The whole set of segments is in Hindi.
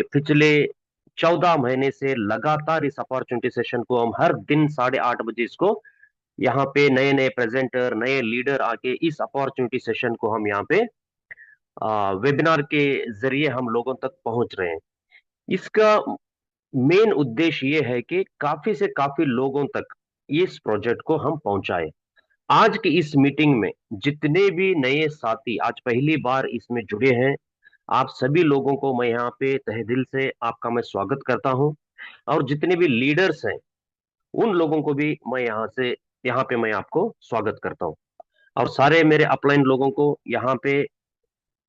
पिछले 14 महीने से लगातार इस अपॉर्चुनिटी सेशन को हम हर दिन 8:30 बजे इसको यहाँ पे नए नए प्रेजेंटर नए लीडर आके इस अपॉर्चुनिटी सेशन को हम यहाँ पे वेबिनार के जरिए हम लोगों तक पहुंच रहे हैं। इसका मेन उद्देश्य ये है कि काफी से काफी लोगों तक इस प्रोजेक्ट को हम पहुंचाए। आज की इस मीटिंग में जितने भी नए साथी आज पहली बार इसमें जुड़े हैं, आप सभी लोगों को मैं यहाँ पे तहे दिल से आपका मैं स्वागत करता हूँ। और जितने भी लीडर्स हैं उन लोगों को भी मैं यहाँ पे मैं आपको स्वागत करता हूँ। और सारे मेरे अपलाइन लोगों को यहाँ पे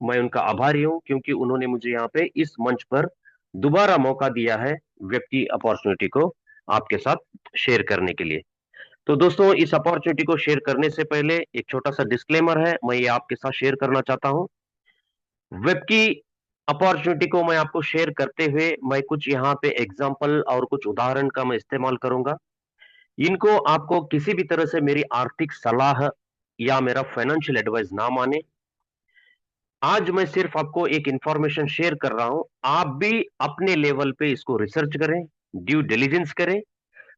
मैं उनका आभारी हूँ, क्योंकि उन्होंने मुझे यहाँ पे इस मंच पर दोबारा मौका दिया है वेब की अपॉर्चुनिटी को आपके साथ शेयर करने के लिए। तो दोस्तों, इस अपॉर्चुनिटी को शेयर करने से पहले एक छोटा सा डिस्क्लेमर है, मैं ये आपके साथ शेयर करना चाहता हूँ। वेब की अपॉर्चुनिटी को मैं आपको शेयर करते हुए मैं कुछ यहाँ पे एग्जांपल और कुछ उदाहरण का मैं इस्तेमाल करूंगा। इनको आपको किसी भी तरह से मेरी आर्थिक सलाह या मेरा फाइनेंशियल एडवाइस ना माने। आज मैं सिर्फ आपको एक इंफॉर्मेशन शेयर कर रहा हूं, आप भी अपने लेवल पे इसको रिसर्च करें, ड्यू डिलिजेंस करें।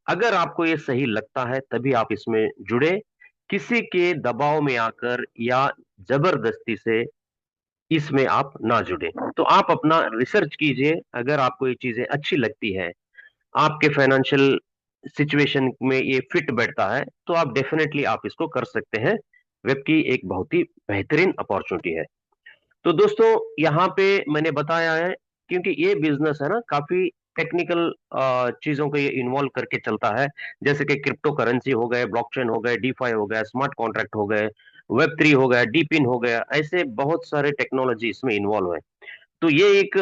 अगर आपको ये सही लगता है तभी आप इसमें जुड़े, किसी के दबाव में आकर या जबरदस्ती से इसमें आप ना जुड़े। तो आप अपना रिसर्च कीजिए, अगर आपको ये चीजें अच्छी लगती है, आपके फाइनेंशियल सिचुएशन में ये फिट बैठता है, तो आप डेफिनेटली आप इसको कर सकते हैं। वेब की एक बहुत ही बेहतरीन अपॉर्चुनिटी है। तो दोस्तों, यहाँ पे मैंने बताया है, क्योंकि ये बिजनेस है ना, काफी टेक्निकल चीजों को ये इन्वॉल्व करके चलता है। जैसे कि क्रिप्टो करेंसी हो गए, ब्लॉकचेन हो गए, डीफाई हो गया, स्मार्ट कॉन्ट्रैक्ट हो गए, वेब 3 हो गया, डीपिन हो गया, ऐसे बहुत सारे टेक्नोलॉजी इसमें इन्वॉल्व है। तो ये एक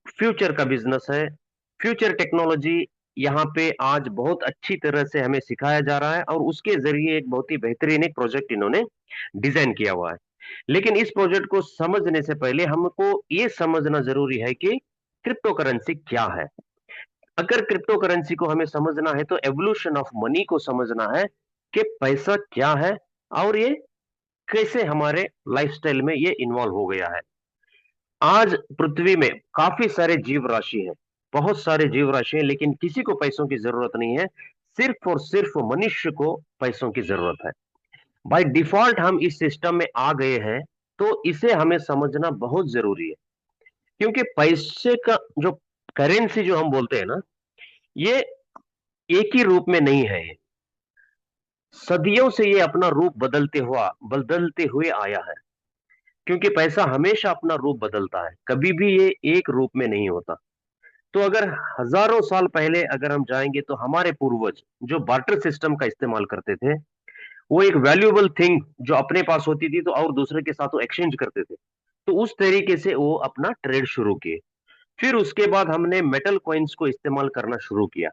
फ्यूचर का बिजनेस है। फ्यूचर टेक्नोलॉजी यहाँ पे आज बहुत अच्छी तरह से हमें सिखाया जा रहा है, और उसके जरिए एक बहुत ही बेहतरीन एक प्रोजेक्ट इन्होंने डिजाइन किया हुआ है। लेकिन इस प्रोजेक्ट को समझने से पहले हमको ये समझना जरूरी है कि क्रिप्टो करेंसी क्या है। अगर क्रिप्टो करेंसी को हमें समझना है तो एवोल्यूशन ऑफ मनी को समझना है कि पैसा क्या है, और ये कैसे हमारे लाइफस्टाइल में ये इन्वॉल्व हो गया है। आज पृथ्वी में काफी सारे जीव राशि हैं, बहुत सारे जीव राशि हैं, लेकिन किसी को पैसों की जरूरत नहीं है। सिर्फ और सिर्फ मनुष्य को पैसों की जरूरत है। बाय डिफॉल्ट हम इस सिस्टम में आ गए हैं, तो इसे हमें समझना बहुत जरूरी है। क्योंकि पैसे का जो करेंसी जो हम बोलते हैं ना, ये एक ही रूप में नहीं है। ये सदियों से ये अपना रूप बदलते हुए आया है। क्योंकि पैसा हमेशा अपना रूप बदलता है, कभी भी ये एक रूप में नहीं होता। तो अगर हजारों साल पहले अगर हम जाएंगे, तो हमारे पूर्वज जो बार्टर सिस्टम का इस्तेमाल करते थे, वो एक वैल्यूएबल थिंग जो अपने पास होती थी तो और दूसरे के साथ वो एक्सचेंज करते थे। तो उस तरीके से वो अपना ट्रेड शुरू किए। फिर उसके बाद हमने मेटल कॉइन्स को इस्तेमाल करना शुरू किया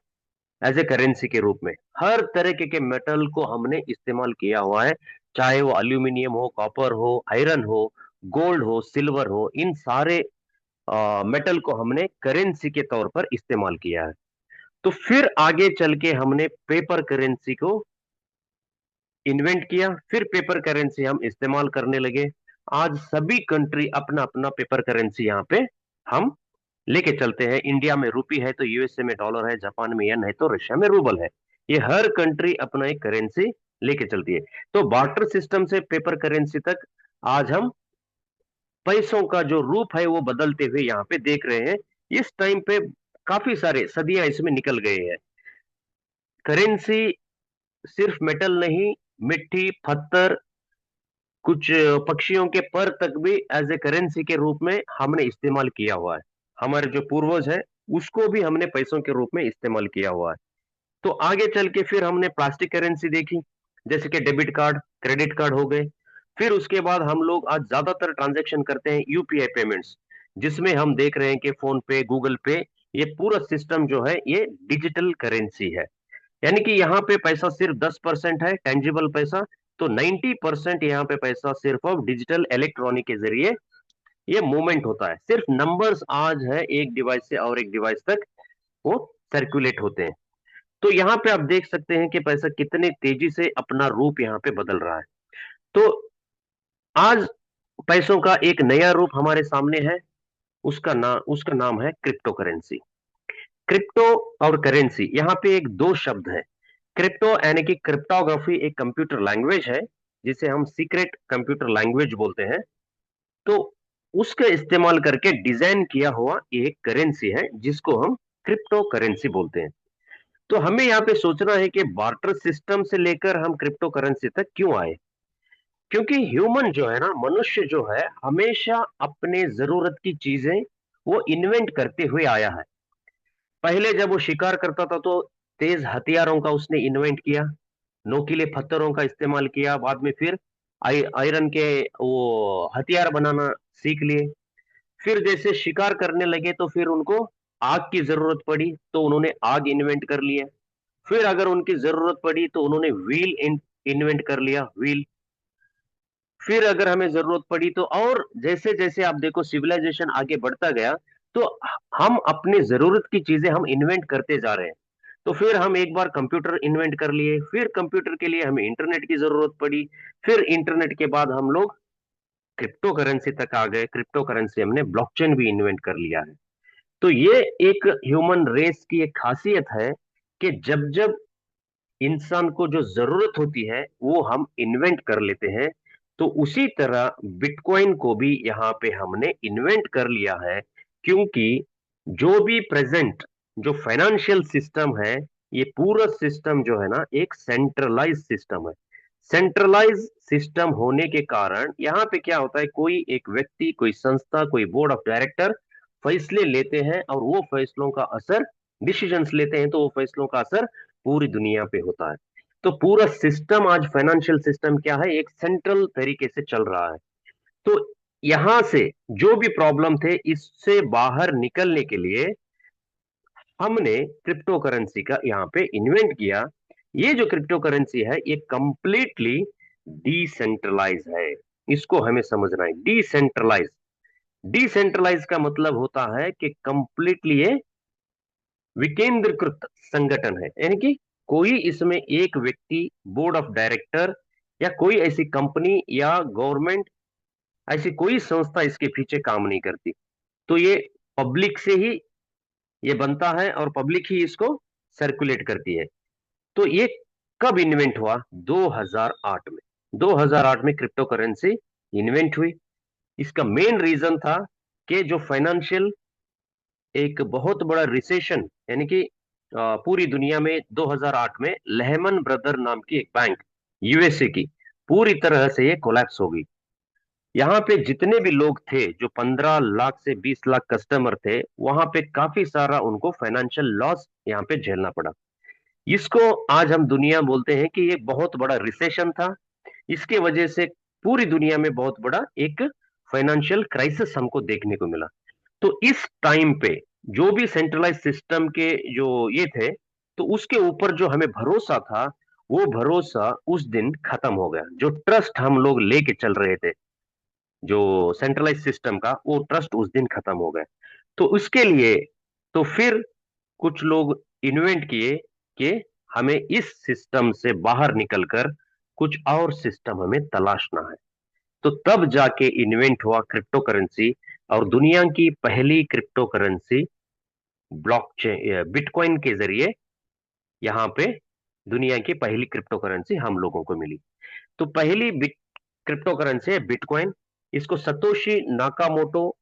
एज ए करेंसी के रूप में। हर तरह के मेटल को हमने इस्तेमाल किया हुआ है, चाहे वो अल्यूमिनियम हो, कॉपर हो, आयरन हो, गोल्ड हो, सिल्वर हो, इन सारे मेटल को हमने करेंसी के तौर पर इस्तेमाल किया है। तो फिर आगे चल के हमने पेपर करेंसी को इन्वेंट किया, फिर पेपर करेंसी हम इस्तेमाल करने लगे। आज सभी कंट्री अपना अपना पेपर करेंसी यहाँ पे हम लेके चलते हैं। इंडिया में रुपी है तो यूएसए में डॉलर है, जापान में येन है तो रशिया में रूबल है। ये हर कंट्री अपना एक करेंसी लेके चलती है। तो बार्टर सिस्टम से पेपर करेंसी तक आज हम पैसों का जो रूप है वो बदलते हुए यहाँ पे देख रहे हैं। इस टाइम पे काफी सारे सदियां इसमें निकल गए हैं। करेंसी सिर्फ मेटल नहीं, मिट्टी, पत्थर, कुछ पक्षियों के पर तक भी एज ए करेंसी के रूप में हमने इस्तेमाल किया हुआ है। हमारे जो पूर्वज है उसको भी हमने पैसों के रूप में इस्तेमाल किया हुआ है। तो आगे चल के फिर हमने प्लास्टिक करेंसी देखी, जैसे कि डेबिट कार्ड, क्रेडिट कार्ड हो गए। फिर उसके बाद हम लोग आज ज्यादातर ट्रांजैक्शन करते हैं यूपीआई पेमेंट्स, जिसमें हम देख रहे हैं कि फोन पे, गूगल पे, ये पूरा सिस्टम जो है ये डिजिटल करेंसी है। यानी कि यहाँ पे पैसा सिर्फ 10% है टेंजिबल पैसा, तो 90% यहाँ पे पैसा सिर्फ अब डिजिटल इलेक्ट्रॉनिक के जरिए ये मूवमेंट होता है। सिर्फ नंबर्स आज है एक डिवाइस से और एक डिवाइस तक वो सर्कुलेट होते हैं। तो यहाँ पे आप देख सकते हैं कि पैसा कितने तेजी से अपना रूप यहाँ पे बदल रहा है। तो आज पैसों का एक नया रूप हमारे सामने है। उसका नाम है क्रिप्टो करेंसी। क्रिप्टो और करेंसी, यहाँ पे एक दो शब्द है। क्रिप्टो यानी कि क्रिप्टोग्राफी एक कंप्यूटर लैंग्वेज है, जिसे हम सीक्रेट कंप्यूटर लैंग्वेज बोलते हैं। तो उसका इस्तेमाल करके डिजाइन किया हुआ एक करेंसी है, जिसको हम क्रिप्टो करेंसी बोलते हैं। तो हमें यहाँ पे सोचना है कि बार्टर सिस्टम से लेकर हम क्रिप्टो करेंसी तक क्यों आए। क्योंकि ह्यूमन जो है ना, मनुष्य जो है, हमेशा अपने जरूरत की चीजें वो इन्वेंट करते हुए आया है। पहले जब वो शिकार करता था तो तेज हथियारों का उसने इन्वेंट किया, नोकीले पत्थरों का इस्तेमाल किया। बाद में फिर आयरन के वो हथियार बनाना सीख लिए। फिर जैसे शिकार करने लगे तो फिर उनको आग की जरूरत पड़ी, तो उन्होंने आग इन्वेंट कर लिया। फिर अगर उनकी जरूरत पड़ी तो उन्होंने व्हील इन्वेंट कर लिया, व्हील। फिर अगर हमें जरूरत पड़ी तो, और जैसे जैसे आप देखो सिविलाइजेशन आगे बढ़ता गया, तो हम अपनी जरूरत की चीजें हम इन्वेंट करते जा रहे हैं। तो फिर हम एक बार कंप्यूटर इन्वेंट कर लिए, फिर कंप्यूटर के लिए हमें इंटरनेट की जरूरत पड़ी। फिर इंटरनेट के बाद हम लोग क्रिप्टो करेंसी तक आ गए। क्रिप्टो करेंसी हमने ब्लॉकचेन भी इन्वेंट कर लिया है। तो ये एक ह्यूमन रेस की एक खासियत है कि जब जब इंसान को जो जरूरत होती है वो हम इन्वेंट कर लेते हैं। तो उसी तरह बिटकॉइन को भी यहाँ पे हमने इन्वेंट कर लिया है। क्योंकि जो भी प्रेजेंट जो फाइनेंशियल सिस्टम है, ये पूरा सिस्टम जो है ना एक सेंट्रलाइज सिस्टम है। सेंट्रलाइज सिस्टम होने के कारण यहाँ पे क्या होता है, कोई एक व्यक्ति, कोई संस्था, कोई बोर्ड ऑफ डायरेक्टर फैसले लेते हैं, और वो फैसलों का असर, डिसीजंस लेते हैं, तो वो फैसलों का असर पूरी दुनिया पे होता है। तो पूरा सिस्टम आज फाइनेंशियल सिस्टम क्या है, एक सेंट्रल तरीके से चल रहा है। तो यहां से जो भी प्रॉब्लम थे, इससे बाहर निकलने के लिए हमने क्रिप्टो करेंसी का यहाँ पे इन्वेंट किया। ये जो क्रिप्टो करेंसी है ये कंप्लीटली डिसेंट्रलाइज है। इसको हमें समझना है, डिसेंट्रलाइज। डिसेंट्रलाइज का मतलब होता है कि कंप्लीटली ये विकेंद्रीकृत संगठन है। यानी कि कोई इसमें एक व्यक्ति, बोर्ड ऑफ डायरेक्टर, या कोई ऐसी कंपनी या गवर्नमेंट, ऐसी कोई संस्था इसके पीछे काम नहीं करती। तो ये पब्लिक से ही ये बनता है और पब्लिक ही इसको सर्कुलेट करती है। तो ये कब इन्वेंट हुआ? 2008 में। 2008 में क्रिप्टो करेंसी इन्वेंट हुई। इसका मेन रीजन था कि जो फाइनेंशियल एक बहुत बड़ा रिसेशन, यानी कि पूरी दुनिया में 2008 में लेहमन ब्रदर नाम की एक बैंक, यूएसए की, पूरी तरह से ये कोलैप्स हो गई। यहाँ पे जितने भी लोग थे, जो 15 लाख से 20 लाख कस्टमर थे, वहां पे काफी सारा उनको फाइनेंशियल लॉस यहाँ पे झेलना पड़ा। इसको आज हम दुनिया बोलते हैं कि ये बहुत बड़ा रिसेशन था। इसके वजह से पूरी दुनिया में बहुत बड़ा एक फाइनेंशियल क्राइसिस हमको देखने को मिला। तो इस टाइम पे जो भी सेंट्रलाइज सिस्टम के जो ये थे, तो उसके ऊपर जो हमें भरोसा था, वो भरोसा उस दिन खत्म हो गया। जो ट्रस्ट हम लोग लेके चल रहे थे जो सेंट्रलाइज सिस्टम का, वो ट्रस्ट उस दिन खत्म हो गया। तो उसके लिए तो फिर कुछ लोग इन्वेंट किए कि हमें इस सिस्टम से बाहर निकलकर कुछ और सिस्टम हमें तलाशना है। तो तब जाके इन्वेंट हुआ क्रिप्टो करेंसी, और दुनिया की पहली क्रिप्टो करेंसी ब्लॉकचेन बिटकॉइन के जरिए यहाँ पे दुनिया की पहली क्रिप्टो करेंसी हम लोगों को मिली। तो पहली क्रिप्टो करेंसी है बिटकॉइन। इसको सतोशी नाकामोटो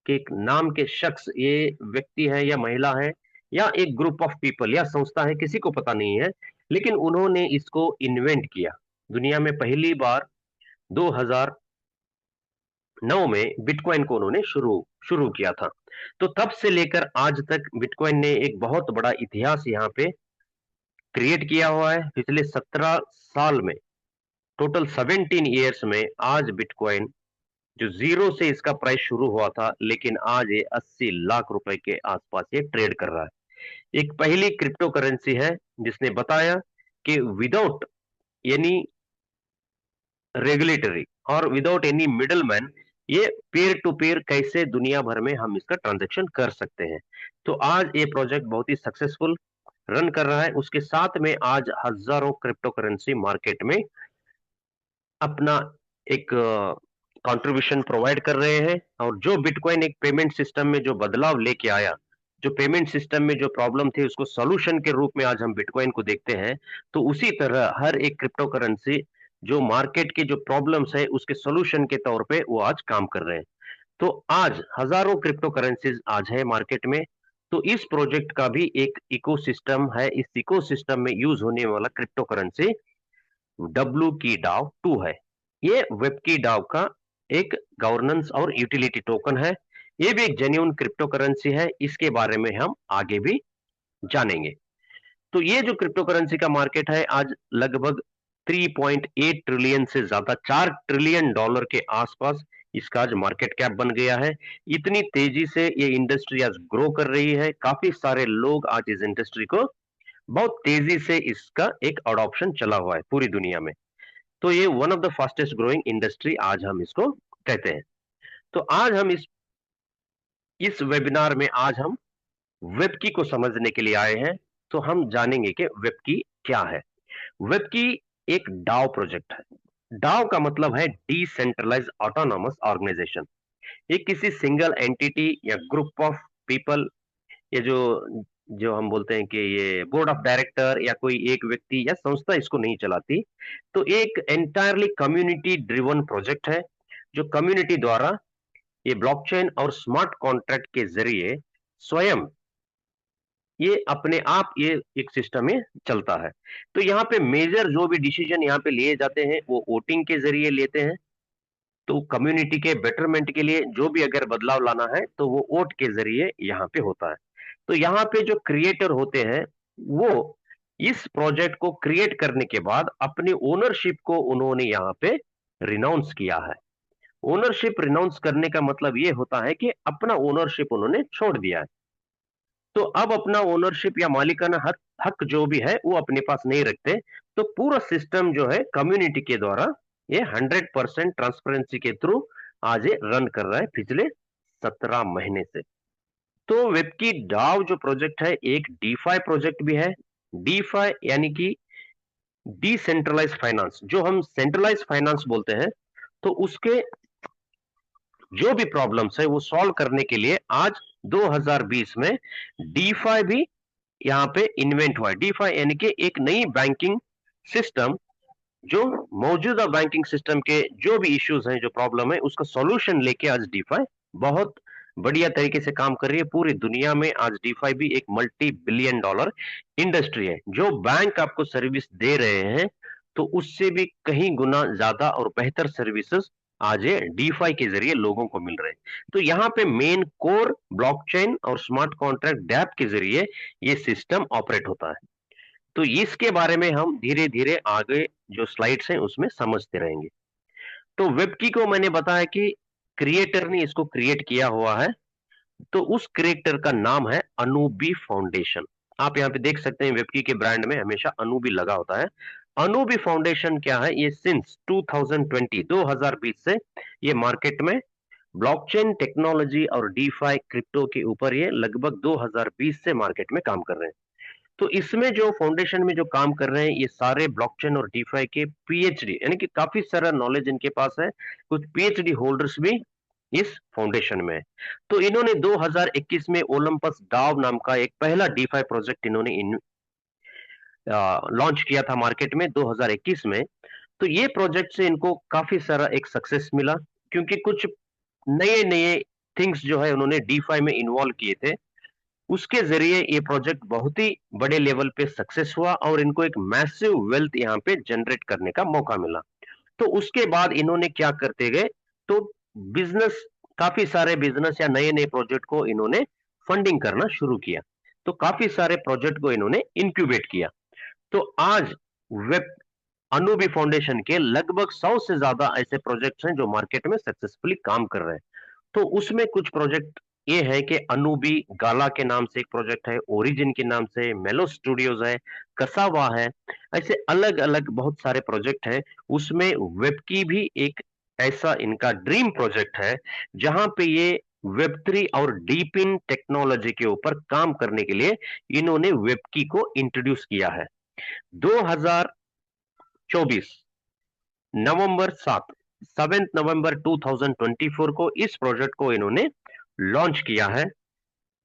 के एक नाम के शख्स, ये व्यक्ति है या महिला है या एक ग्रुप ऑफ पीपल या संस्था है, किसी को पता नहीं है, लेकिन उन्होंने इसको इन्वेंट किया। दुनिया में पहली बार 2009 में बिटकॉइन को उन्होंने शुरू शुरू किया था। तो तब से लेकर आज तक बिटकॉइन ने एक बहुत बड़ा इतिहास यहाँ पे क्रिएट किया हुआ है। पिछले 17 साल में, टोटल 17 ईयर्स में, आज बिटकॉइन जो जीरो से इसका प्राइस शुरू हुआ था, लेकिन आज ये 80 लाख रुपए के आसपास ये ट्रेड कर रहा है। एक पहली क्रिप्टो करेंसी है जिसने बताया कि विदाउट एनी रेगुलेटरी और विदाउट एनी मिडलमैन, ये पीयर टू पीयर कैसे दुनिया भर में हम इसका ट्रांजैक्शन कर सकते हैं। तो आज ये प्रोजेक्ट बहुत ही सक्सेसफुल रन कर रहा है। उसके साथ में आज हजारों क्रिप्टो करेंसी मार्केट में अपना एक कंट्रीब्यूशन प्रोवाइड कर रहे हैं। और जो बिटकॉइन एक पेमेंट सिस्टम में जो बदलाव लेके आया, जो पेमेंट सिस्टम में जो प्रॉब्लम थी उसको सॉल्यूशन के रूप में आज हम बिटकॉइन को देखते हैं, तो उसी तरह हर एक क्रिप्टो करेंसी जो मार्केट के जो प्रॉब्लम्स है उसके सॉल्यूशन के तौर पे वो आज काम कर रहे हैं। तो आज हजारों क्रिप्टो करेंसीज आज है मार्केट में। तो इस प्रोजेक्ट का भी एक इकोसिस्टम है। इस इकोसिस्टम में यूज होने वाला क्रिप्टो करेंसी डब्ल्यू की डाव 2 है। ये वेब की डाव का एक गवर्नेंस और यूटिलिटी टोकन है। ये भी एक जेन्युइन क्रिप्टो करेंसी है। इसके बारे में हम आगे भी जानेंगे। तो ये जो क्रिप्टो करेंसी का मार्केट है आज लगभग 3.8 ट्रिलियन से ज्यादा, $4 ट्रिलियन के आसपास इसका आज मार्केट कैप बन गया है। इतनी तेजी से ये इंडस्ट्री आज ग्रो कर रही है। काफी सारे लोग आज इस इंडस्ट्री को बहुत तेजी से इसका एक अडॉप्शन चला हुआ है पूरी दुनिया में। तो ये one of the fastest growing industry आज हम इसको कहते हैं। तो आज हम इस वेबिनार में आज हम वेबकी को समझने के लिए आए हैं। तो हम जानेंगे कि वेबकी क्या है। वेबकी एक डाओ प्रोजेक्ट है। डाओ का मतलब है डिसेंट्रलाइज ऑटोनॉमस ऑर्गेनाइजेशन। ये किसी सिंगल एंटिटी या ग्रुप ऑफ पीपल, ये जो जो हम बोलते हैं कि ये बोर्ड ऑफ डायरेक्टर या कोई एक व्यक्ति या संस्था इसको नहीं चलाती। तो एक एंटायरली कम्युनिटी ड्रिवन प्रोजेक्ट है, जो कम्युनिटी द्वारा ये ब्लॉकचेन और स्मार्ट कॉन्ट्रैक्ट के जरिए स्वयं ये अपने आप ये एक सिस्टम में चलता है। तो यहाँ पे मेजर जो भी डिसीजन यहाँ पे लिए जाते हैं वो वोटिंग के जरिए लेते हैं। तो कम्युनिटी के बेटरमेंट के लिए जो भी अगर बदलाव लाना है तो वो वोट के जरिए यहाँ पे होता है। तो यहाँ पे जो क्रिएटर होते हैं वो इस प्रोजेक्ट को क्रिएट करने के बाद अपनी ओनरशिप को उन्होंने यहाँ पे रिनाउंस किया है। ओनरशिप रिनाउंस करने का मतलब ये होता है कि अपना ओनरशिप उन्होंने छोड़ दिया है। तो अब अपना ओनरशिप या मालिकाना हक हक जो भी है वो अपने पास नहीं रखते। तो पूरा सिस्टम जो है कम्युनिटी के द्वारा ये 100% ट्रांसपेरेंसी के थ्रू आज ये रन कर रहा है पिछले 17 महीने से। तो वेबकी डाव जो प्रोजेक्ट है एक डीफाई प्रोजेक्ट भी है। डीफाई यानी कि डिसेंट्रलाइज फाइनेंस, जो हम सेंट्रलाइज फाइनेंस बोलते हैं, तो उसके जो भी प्रॉब्लम्स है वो सॉल्व करने के लिए आज 2020 में डीफाई भी यहाँ पे इन्वेंट हुआ है। डीफाई यानी कि एक नई बैंकिंग सिस्टम, जो मौजूदा बैंकिंग सिस्टम के जो भी इश्यूज हैं, जो प्रॉब्लम है, उसका सॉल्यूशन लेके आज डीफाई बहुत बढ़िया तरीके से काम कर रही है पूरी दुनिया में। आज डीफाई भी एक मल्टी बिलियन डॉलर इंडस्ट्री है। जो बैंक आपको सर्विस दे रहे हैं तो उससे भी कहीं गुना ज्यादा और बेहतर सर्विसेज आज ये डीफाई के जरिए लोगों को मिल रहे हैं। तो यहाँ पे मेन कोर ब्लॉकचेन और स्मार्ट कॉन्ट्रैक्ट डैप के जरिए ये सिस्टम ऑपरेट होता है। तो इसके बारे में हम धीरे धीरे आगे जो स्लाइड्स हैं उसमें समझते रहेंगे। तो वेबकी को मैंने बताया कि क्रिएटर ने इसको क्रिएट किया हुआ है। तो उस क्रिएटर का नाम है अनूबी फाउंडेशन। आप यहाँ पे देख सकते हैं वेबकी के ब्रांड में हमेशा अनूबी लगा होता है। अनूबी फाउंडेशन क्या है, ये सिंस 2020 से ये मार्केट में ब्लॉकचेन टेक्नोलॉजी और डीफाई क्रिप्टो के ऊपर ये लगभग 2020 से मार्केट में काम कर रहे हैं। तो इसमें जो फाउंडेशन में जो काम कर रहे हैं ये सारे ब्लॉकचेन और डीफाई के पीएचडी, यानी कि काफी सारा नॉलेज इनके पास है। कुछ पीएचडी होल्डर्स भी इस फाउंडेशन में है। तो इन्होंने 2021 में ओलंपस डाव नाम का एक पहला डीफाई प्रोजेक्ट इन्होंने लॉन्च किया था मार्केट में 2021 में। तो ये प्रोजेक्ट से इनको काफी सारा एक सक्सेस मिला, क्योंकि कुछ नए नए थिंग्स जो है उन्होंने डीफाई में इन्वॉल्व किए थे। उसके जरिए ये प्रोजेक्ट बहुत ही बड़े लेवल पे सक्सेस हुआ और इनको एक मैसिव वेल्थ यहाँ पे जनरेट करने का मौका मिला। तो उसके बाद इन्होंने क्या करते गए, तो बिजनेस, काफी सारे बिजनेस या नए नए प्रोजेक्ट को इन्होंने फंडिंग करना शुरू किया। तो काफी सारे प्रोजेक्ट को इन्होंने इंक्यूबेट किया। तो आज वेब अनूबी फाउंडेशन के लगभग 100 से ज्यादा ऐसे प्रोजेक्ट्स हैं जो मार्केट में सक्सेसफुली काम कर रहे हैं। तो उसमें कुछ प्रोजेक्ट ये है कि अनूबी गाला के नाम से एक प्रोजेक्ट है, ओरिजिन के नाम से, मेलो स्टूडियोज है, कसावा है, ऐसे अलग अलग बहुत सारे प्रोजेक्ट हैं। उसमें वेबकी भी एक ऐसा इनका ड्रीम प्रोजेक्ट है जहां पे ये वेब3 और डीप इन टेक्नोलॉजी के ऊपर काम करने के लिए इन्होंने वेबकी को इंट्रोड्यूस किया है। 2024 नवंबर 7 7 नवंबर 2024 को इस प्रोजेक्ट को इन्होंने लॉन्च किया है।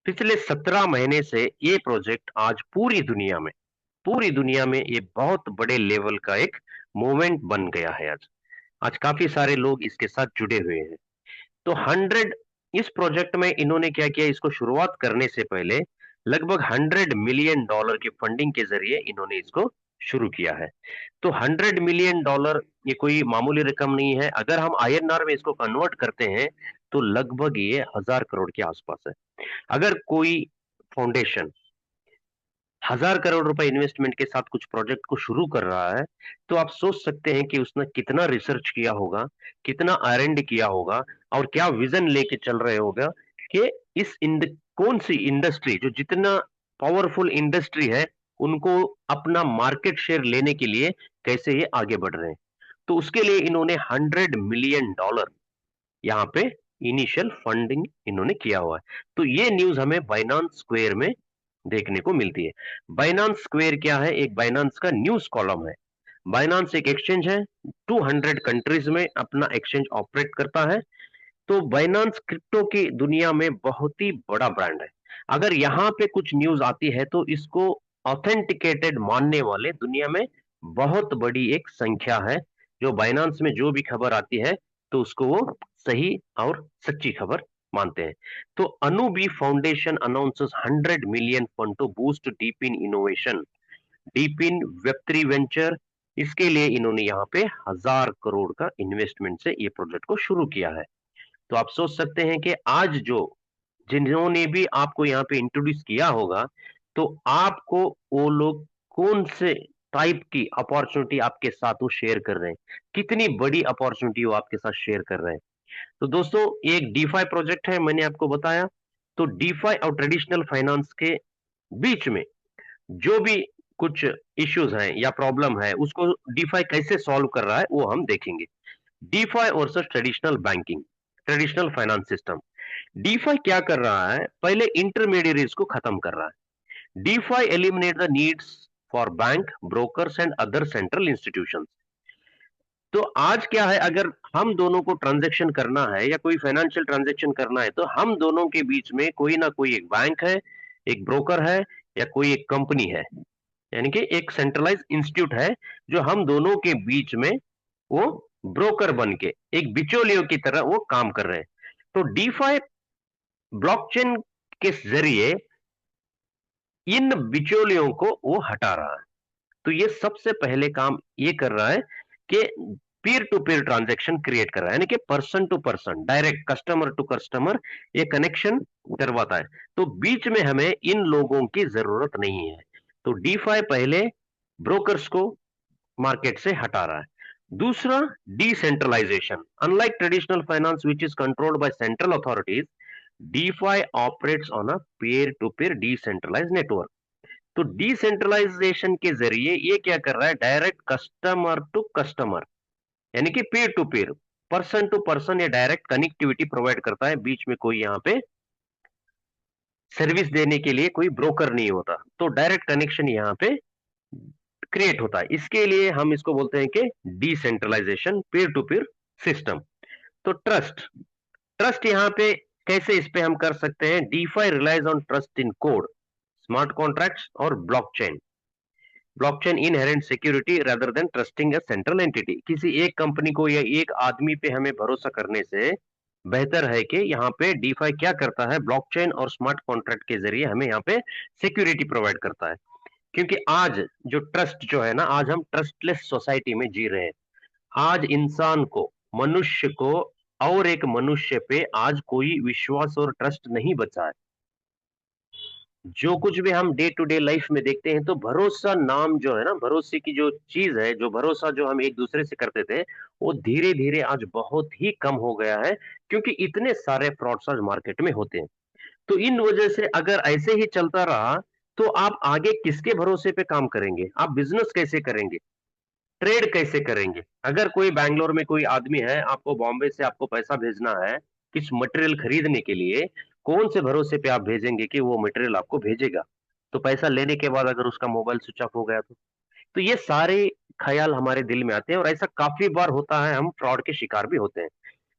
पिछले 17 महीने से ये प्रोजेक्ट आज पूरी दुनिया में ये बहुत बड़े लेवल का एक मूवमेंट बन गया है। आज आज काफी सारे लोग इसके साथ जुड़े हुए हैं। तो 100 इस प्रोजेक्ट में इन्होंने क्या किया, इसको शुरुआत करने से पहले लगभग $100 मिलियन की फंडिंग के जरिए इन्होंने इसको शुरू किया है। तो $100 मिलियन ये कोई मामूली रकम नहीं है। अगर हम INR में इसको कन्वर्ट करते हैं तो लगभग ये 1000 करोड़ के आसपास है। अगर कोई फाउंडेशन 1000 करोड़ रुपए इन्वेस्टमेंट के साथ कुछ प्रोजेक्ट को शुरू कर रहा है, तो आप सोच सकते हैं कि उसने कितना रिसर्च किया होगा, कितना R&D किया होगा और क्या विजन लेके चल रहे होगा कि कौन सी इंडस्ट्री जो जितना पावरफुल इंडस्ट्री है उनको अपना मार्केट शेयर लेने के लिए कैसे ये आगे बढ़ रहे हैं। तो उसके लिए इन्होंने $100 मिलियन यहाँ पे इनिशियल फंडिंग इन्होंने किया हुआ है। तो ये न्यूज हमें बाइनांस स्क्वायर में देखने को मिलती है। बाइनांस स्क्वायर क्या है? एक बाइनांस का न्यूज कॉलम है। बाइनांस एक एक्सचेंज है, 200 कंट्रीज में अपना एक्सचेंज ऑपरेट करता है। तो बाइनांस क्रिप्टो की दुनिया में बहुत ही बड़ा ब्रांड है। अगर यहाँ पे कुछ न्यूज आती है तो इसको ऑथेंटिकेटेड मानने वाले दुनिया में बहुत बड़ी एक संख्या है। जो बाइनांस में जो भी खबर आती है तो उसको वो सही और सच्ची खबर मानते हैं। तो अनुबी foundation announces 100 million fund to boost deep in innovation, deep in वेब3 वेंचर। इसके लिए इन्होंने यहाँ पे 1000 करोड़ का इन्वेस्टमेंट से ये प्रोजेक्ट को शुरू किया है। तो आप सोच सकते हैं कि आज जो जिन्होंने भी आपको यहाँ पे इंट्रोड्यूस किया होगा, तो आपको वो लोग कौन से टाइप की अपॉर्चुनिटी आपके साथ वो शेयर कर रहे हैं, कितनी बड़ी अपॉर्चुनिटी वो आपके साथ शेयर कर रहे हैं। तो दोस्तों एक डीफाई प्रोजेक्ट है, मैंने आपको बताया। तो डीफाई और ट्रेडिशनल फाइनेंस के बीच में जो भी कुछ इश्यूज हैं या प्रॉब्लम है उसको डीफाई कैसे सॉल्व कर रहा है वो हम देखेंगे। DeFi versus traditional banking, traditional finance system. DeFi क्या कर रहा है? पहले इंटरमीडियरीज को खत्म कर रहा है। DeFi eliminate the needs for bank, brokers and other central institutions. तो आज क्या है, अगर हम दोनों को ट्रांजैक्शन करना है या कोई फाइनेंशियल ट्रांजैक्शन करना है तो हम दोनों के बीच में कोई ना कोई एक बैंक है, एक ब्रोकर है या कोई एक कंपनी है, यानी कि एक सेंट्रलाइज इंस्टीट्यूट है जो हम दोनों के बीच में वो ब्रोकर बन के एक बिचौलियों की तरह वो काम कर रहे हैं। तो डीफाई ब्लॉकचेन के जरिए इन बिचौलियों को वो हटा रहा है। तो ये सबसे पहले काम ये कर रहा है कि peer to peer transaction create कर रहा है, यानी कि person to person, direct customer to customer ये कनेक्शन करवाता है। तो बीच में हमें इन लोगों की जरूरत नहीं है। तो डीफाई पहले ब्रोकर्स को मार्केट से हटा रहा है। दूसरा, decentralisation. Unlike traditional finance which is controlled by central authorities, DeFi operates on a peer to peer decentralise network. तो डिसेंट्रलाइजेशन के जरिए ये क्या कर रहा है? डायरेक्ट कस्टमर टू कस्टमर, यानी कि peer to peer, person to person, ये डायरेक्ट कनेक्टिविटी प्रोवाइड करता है। बीच में कोई यहाँ पे सर्विस देने के लिए कोई ब्रोकर नहीं होता। तो डायरेक्ट कनेक्शन यहाँ पे क्रिएट होता है। इसके लिए हम इसको बोलते हैं कि decentralisation, peer to peer system. तो ट्रस्ट, ट्रस्ट यहाँ पे कैसे इस पे हम कर सकते हैं? DeFi relies on trust in code, smart contracts और blockchain. Blockchain inherent security rather than trusting a central entity. किसी एक कंपनी को या एक आदमी पे हमें भरोसा करने से बेहतर है कि यहाँ पे डीफाई क्या करता है, ब्लॉकचेन और स्मार्ट कॉन्ट्रैक्ट के जरिए हमें यहाँ पे सिक्योरिटी प्रोवाइड करता है। क्योंकि आज जो ट्रस्ट जो है ना, आज हम ट्रस्टलेस सोसाइटी में जी रहे हैं। आज इंसान को, मनुष्य को और एक मनुष्य पे आज कोई विश्वास और ट्रस्ट नहीं बचा है। जो कुछ भी हम डे टू डे लाइफ में देखते हैं, तो भरोसा नाम जो है ना, भरोसे की जो चीज है, जो भरोसा जो हम एक दूसरे से करते थे, वो धीरे धीरे आज बहुत ही कम हो गया है। क्योंकि इतने सारे फ्रॉड्स आज मार्केट में होते हैं। तो इन वजह से अगर ऐसे ही चलता रहा तो आप आगे किसके भरोसे पे काम करेंगे? आप बिजनेस कैसे करेंगे? ट्रेड कैसे करेंगे? अगर कोई बैंगलोर में कोई आदमी है, आपको बॉम्बे से आपको पैसा भेजना है किस मटेरियल खरीदने के लिए, कौन से भरोसे पे आप भेजेंगे कि वो मटेरियल आपको भेजेगा? तो पैसा लेने के बाद अगर उसका मोबाइल स्विच ऑफ हो गया तो ये सारे ख्याल हमारे दिल में आते हैं, और ऐसा काफी बार होता है, हम फ्रॉड के शिकार भी होते हैं।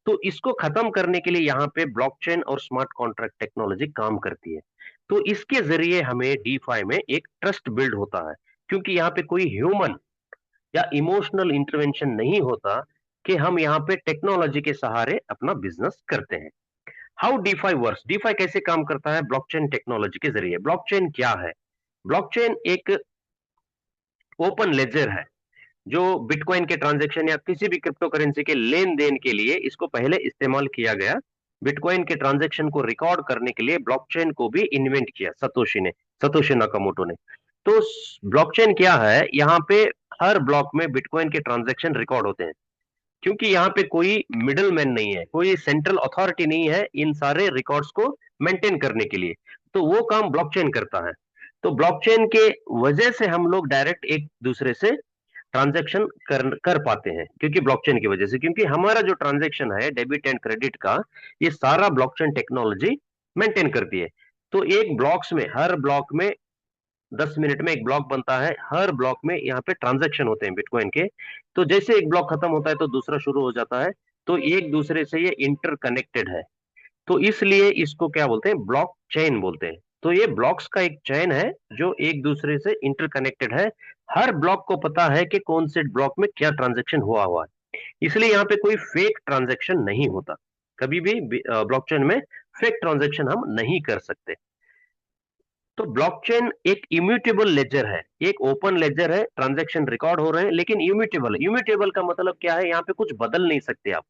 तो इसको खत्म करने के लिए यहाँ पे ब्लॉकचेन और स्मार्ट कॉन्ट्रैक्ट टेक्नोलॉजी काम करती है। तो इसके जरिए हमें डीफाई में एक ट्रस्ट बिल्ड होता है, क्योंकि यहाँ पे कोई ह्यूमन या इमोशनल इंटरवेंशन नहीं होता, कि हम यहाँ पे टेक्नोलॉजी के सहारे अपना बिजनेस करते हैं। हाउ डीफाई वर्क्स, डीफाई कैसे काम करता है ब्लॉकचेन टेक्नोलॉजी के जरिए। ब्लॉकचेन क्या है? ब्लॉकचेन एक ओपन लेजर है, जो बिटकॉइन के ट्रांजैक्शन या किसी भी क्रिप्टो करेंसी के लेन देन के लिए इसको पहले इस्तेमाल किया गया। बिटकॉइन के ट्रांजैक्शन को रिकॉर्ड करने के लिए ब्लॉकचेन को भी इन्वेंट किया सतोशी नाकामोटो ने। तो ब्लॉकचेन क्या है? यहाँ पे हर ब्लॉक में बिटकॉइन के ट्रांजैक्शन रिकॉर्ड होते हैं, क्योंकि यहाँ पे कोई मिडल मैन नहीं है, कोई सेंट्रल अथॉरिटी नहीं है इन सारे रिकॉर्ड्स को मेंटेन करने के लिए। तो वो काम ब्लॉकचेन करता है। तो ब्लॉकचेन के वजह से हम लोग डायरेक्ट एक दूसरे से ट्रांजैक्शन कर पाते हैं, क्योंकि ब्लॉकचेन की वजह से, क्योंकि हमारा जो ट्रांजैक्शन है डेबिट एंड क्रेडिट का, ये सारा ब्लॉकचेन टेक्नोलॉजी मेंटेन करती है। तो एक ब्लॉक्स में, हर ब्लॉक में 10 मिनट में एक ब्लॉक बनता है, हर ब्लॉक में यहाँ पे ट्रांजैक्शन होते हैं बिटकॉइन के। तो जैसे एक ब्लॉक खत्म होता है तो दूसरा शुरू हो जाता है, तो एक दूसरे से ये इंटरकनेक्टेड है। तो इसलिए इसको क्या बोलते हैं? ब्लॉक चेन बोलते हैं। तो ये ब्लॉक्स का एक चेन है जो एक दूसरे से इंटरकनेक्टेड है। हर ब्लॉक को पता है कि कौन से ब्लॉक में क्या ट्रांजैक्शन हुआ हुआ है, इसलिए यहाँ पे कोई फेक ट्रांजैक्शन नहीं होता। कभी भी ब्लॉकचेन में फेक ट्रांजैक्शन हम नहीं कर सकते। तो ब्लॉकचेन एक इम्यूटेबल लेजर है, एक ओपन लेजर है, ट्रांजैक्शन रिकॉर्ड हो रहे हैं, लेकिन इम्यूटेबल है। इम्यूटेबल का मतलब क्या है? यहाँ पे कुछ बदल नहीं सकते आप,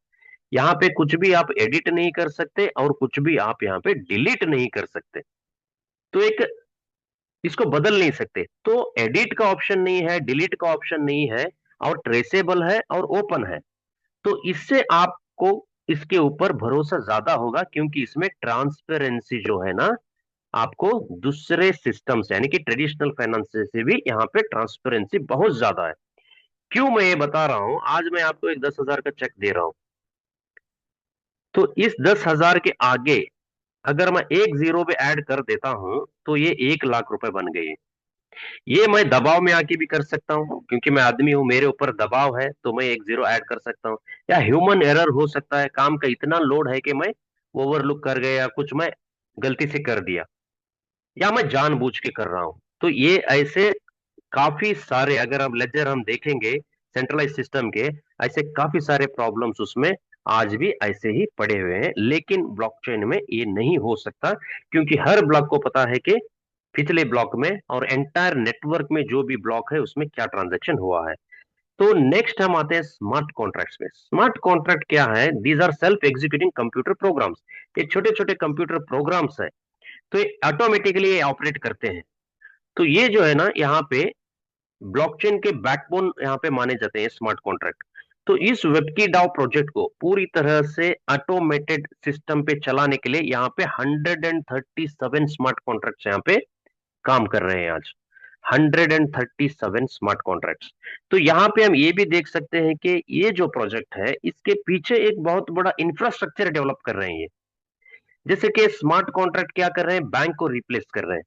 यहाँ पे कुछ भी आप एडिट नहीं कर सकते, और कुछ भी आप यहाँ पे डिलीट नहीं कर सकते। तो एक इसको बदल नहीं सकते, तो एडिट का ऑप्शन नहीं है, डिलीट का ऑप्शन नहीं है, और ट्रेसेबल है और ओपन है। तो इससे आपको इसके ऊपर भरोसा ज्यादा होगा, क्योंकि इसमें ट्रांसपेरेंसी जो है ना, आपको दूसरे सिस्टम से यानी कि ट्रेडिशनल फाइनेंस से भी यहाँ पे ट्रांसपेरेंसी बहुत ज्यादा है। क्यों मैं ये बता रहा हूं? आज मैं आपको एक 10,000 का चेक दे रहा हूं, तो इस 10,000 के आगे अगर मैं एक जीरो पे ऐड कर देता हूं, तो ये 1 लाख रुपए बन गए। ये मैं दबाव में आके भी कर सकता हूँ, क्योंकि मैं आदमी हूं, मेरे ऊपर दबाव है, तो मैं एक जीरो ऐड कर सकता हूँ। या ह्यूमन एरर हो सकता है, काम का इतना लोड है कि मैं ओवरलुक कर गया, या कुछ मैं गलती से कर दिया, या मैं जानबूझ के कर रहा हूं। तो ये ऐसे काफी सारे, अगर हम लेजर हम देखेंगे सेंट्रलाइज सिस्टम के, ऐसे काफी सारे प्रॉब्लम्स उसमें आज भी ऐसे ही पड़े हुए हैं। लेकिन ब्लॉकचेन में ये नहीं हो सकता, क्योंकि हर ब्लॉक को पता है कि पिछले ब्लॉक में और एंटायर नेटवर्क में जो भी ब्लॉक है उसमें क्या ट्रांजैक्शन हुआ है। तो नेक्स्ट हम आते हैं स्मार्ट कॉन्ट्रैक्ट्स में। स्मार्ट कॉन्ट्रैक्ट क्या है? These are self executing computer programs. ये छोटे छोटे कंप्यूटर प्रोग्राम्स है, तो ये ऑटोमेटिकली ऑपरेट करते हैं। तो ये जो है ना, यहाँ पे ब्लॉकचेन के बैकबोन यहाँ पे माने जाते हैं स्मार्ट कॉन्ट्रैक्ट। तो इस वेबकी डाउ प्रोजेक्ट को पूरी तरह से ऑटोमेटेड सिस्टम पे चलाने के लिए यहाँ पे 137 स्मार्ट कॉन्ट्रैक्ट्स यहाँ पे काम कर रहे हैं आज। 137 स्मार्ट कॉन्ट्रैक्ट्स। तो यहाँ पे हम ये भी देख सकते हैं कि ये जो प्रोजेक्ट है, इसके पीछे एक बहुत बड़ा इंफ्रास्ट्रक्चर डेवलप कर रहे हैं ये। जैसे कि स्मार्ट कॉन्ट्रैक्ट क्या कर रहे हैं? बैंक को रिप्लेस कर रहे हैं।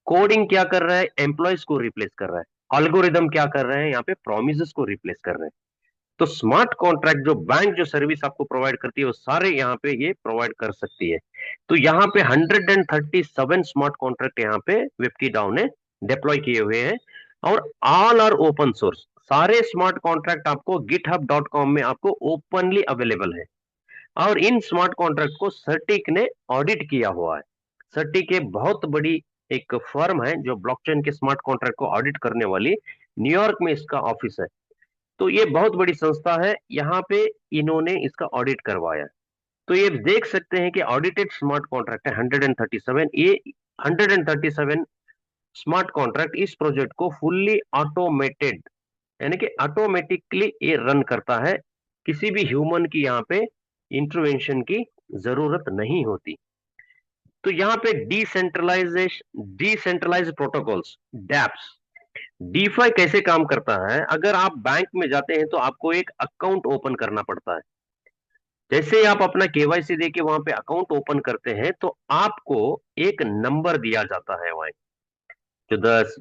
कोडिंग क्या कर रहा है? एम्प्लॉयज को रिप्लेस कर रहा है। अल्गोरिदम क्या कर रहे हैं? यहाँ पे प्रोमिसेस को रिप्लेस कर रहे हैं। तो स्मार्ट कॉन्ट्रैक्ट जो बैंक जो सर्विस आपको प्रोवाइड करती है, वो सारे यहाँ पे ये प्रोवाइड कर सकती है। तो यहाँ पे 137 स्मार्ट कॉन्ट्रैक्ट यहाँ पे वेबकीडाउ ने डिप्लॉय किए हुए हैं, और ऑल आर ओपन सोर्स। सारे स्मार्ट कॉन्ट्रैक्ट आपको github.com में आपको ओपनली अवेलेबल है। और इन स्मार्ट कॉन्ट्रैक्ट को सर्टिक ने ऑडिट किया हुआ है। सर्टिक एक बहुत बड़ी एक फर्म है जो ब्लॉकचेन के स्मार्ट कॉन्ट्रैक्ट को ऑडिट करने वाली, न्यूयॉर्क में इसका ऑफिस है। तो ये बहुत बड़ी संस्था है, यहाँ पे इन्होंने इसका ऑडिट करवाया। तो ये देख सकते हैं कि ऑडिटेड स्मार्ट कॉन्ट्रैक्ट है 137। ये 137 स्मार्ट कॉन्ट्रैक्ट इस प्रोजेक्ट को फुल्ली ऑटोमेटेड, यानी कि ऑटोमेटिकली ये रन करता है, किसी भी ह्यूमन की यहाँ पे इंटरवेंशन की जरूरत नहीं होती। तो यहाँ पे डिसेंट्रलाइज प्रोटोकॉल्स, डैप्स। डीफाई कैसे काम करता है? अगर आप बैंक में जाते हैं तो आपको एक अकाउंट ओपन करना पड़ता है। जैसे ही आप अपना केवाईसी देके वहां पे अकाउंट ओपन करते हैं, तो आपको एक नंबर दिया जाता है वहां, जो 10,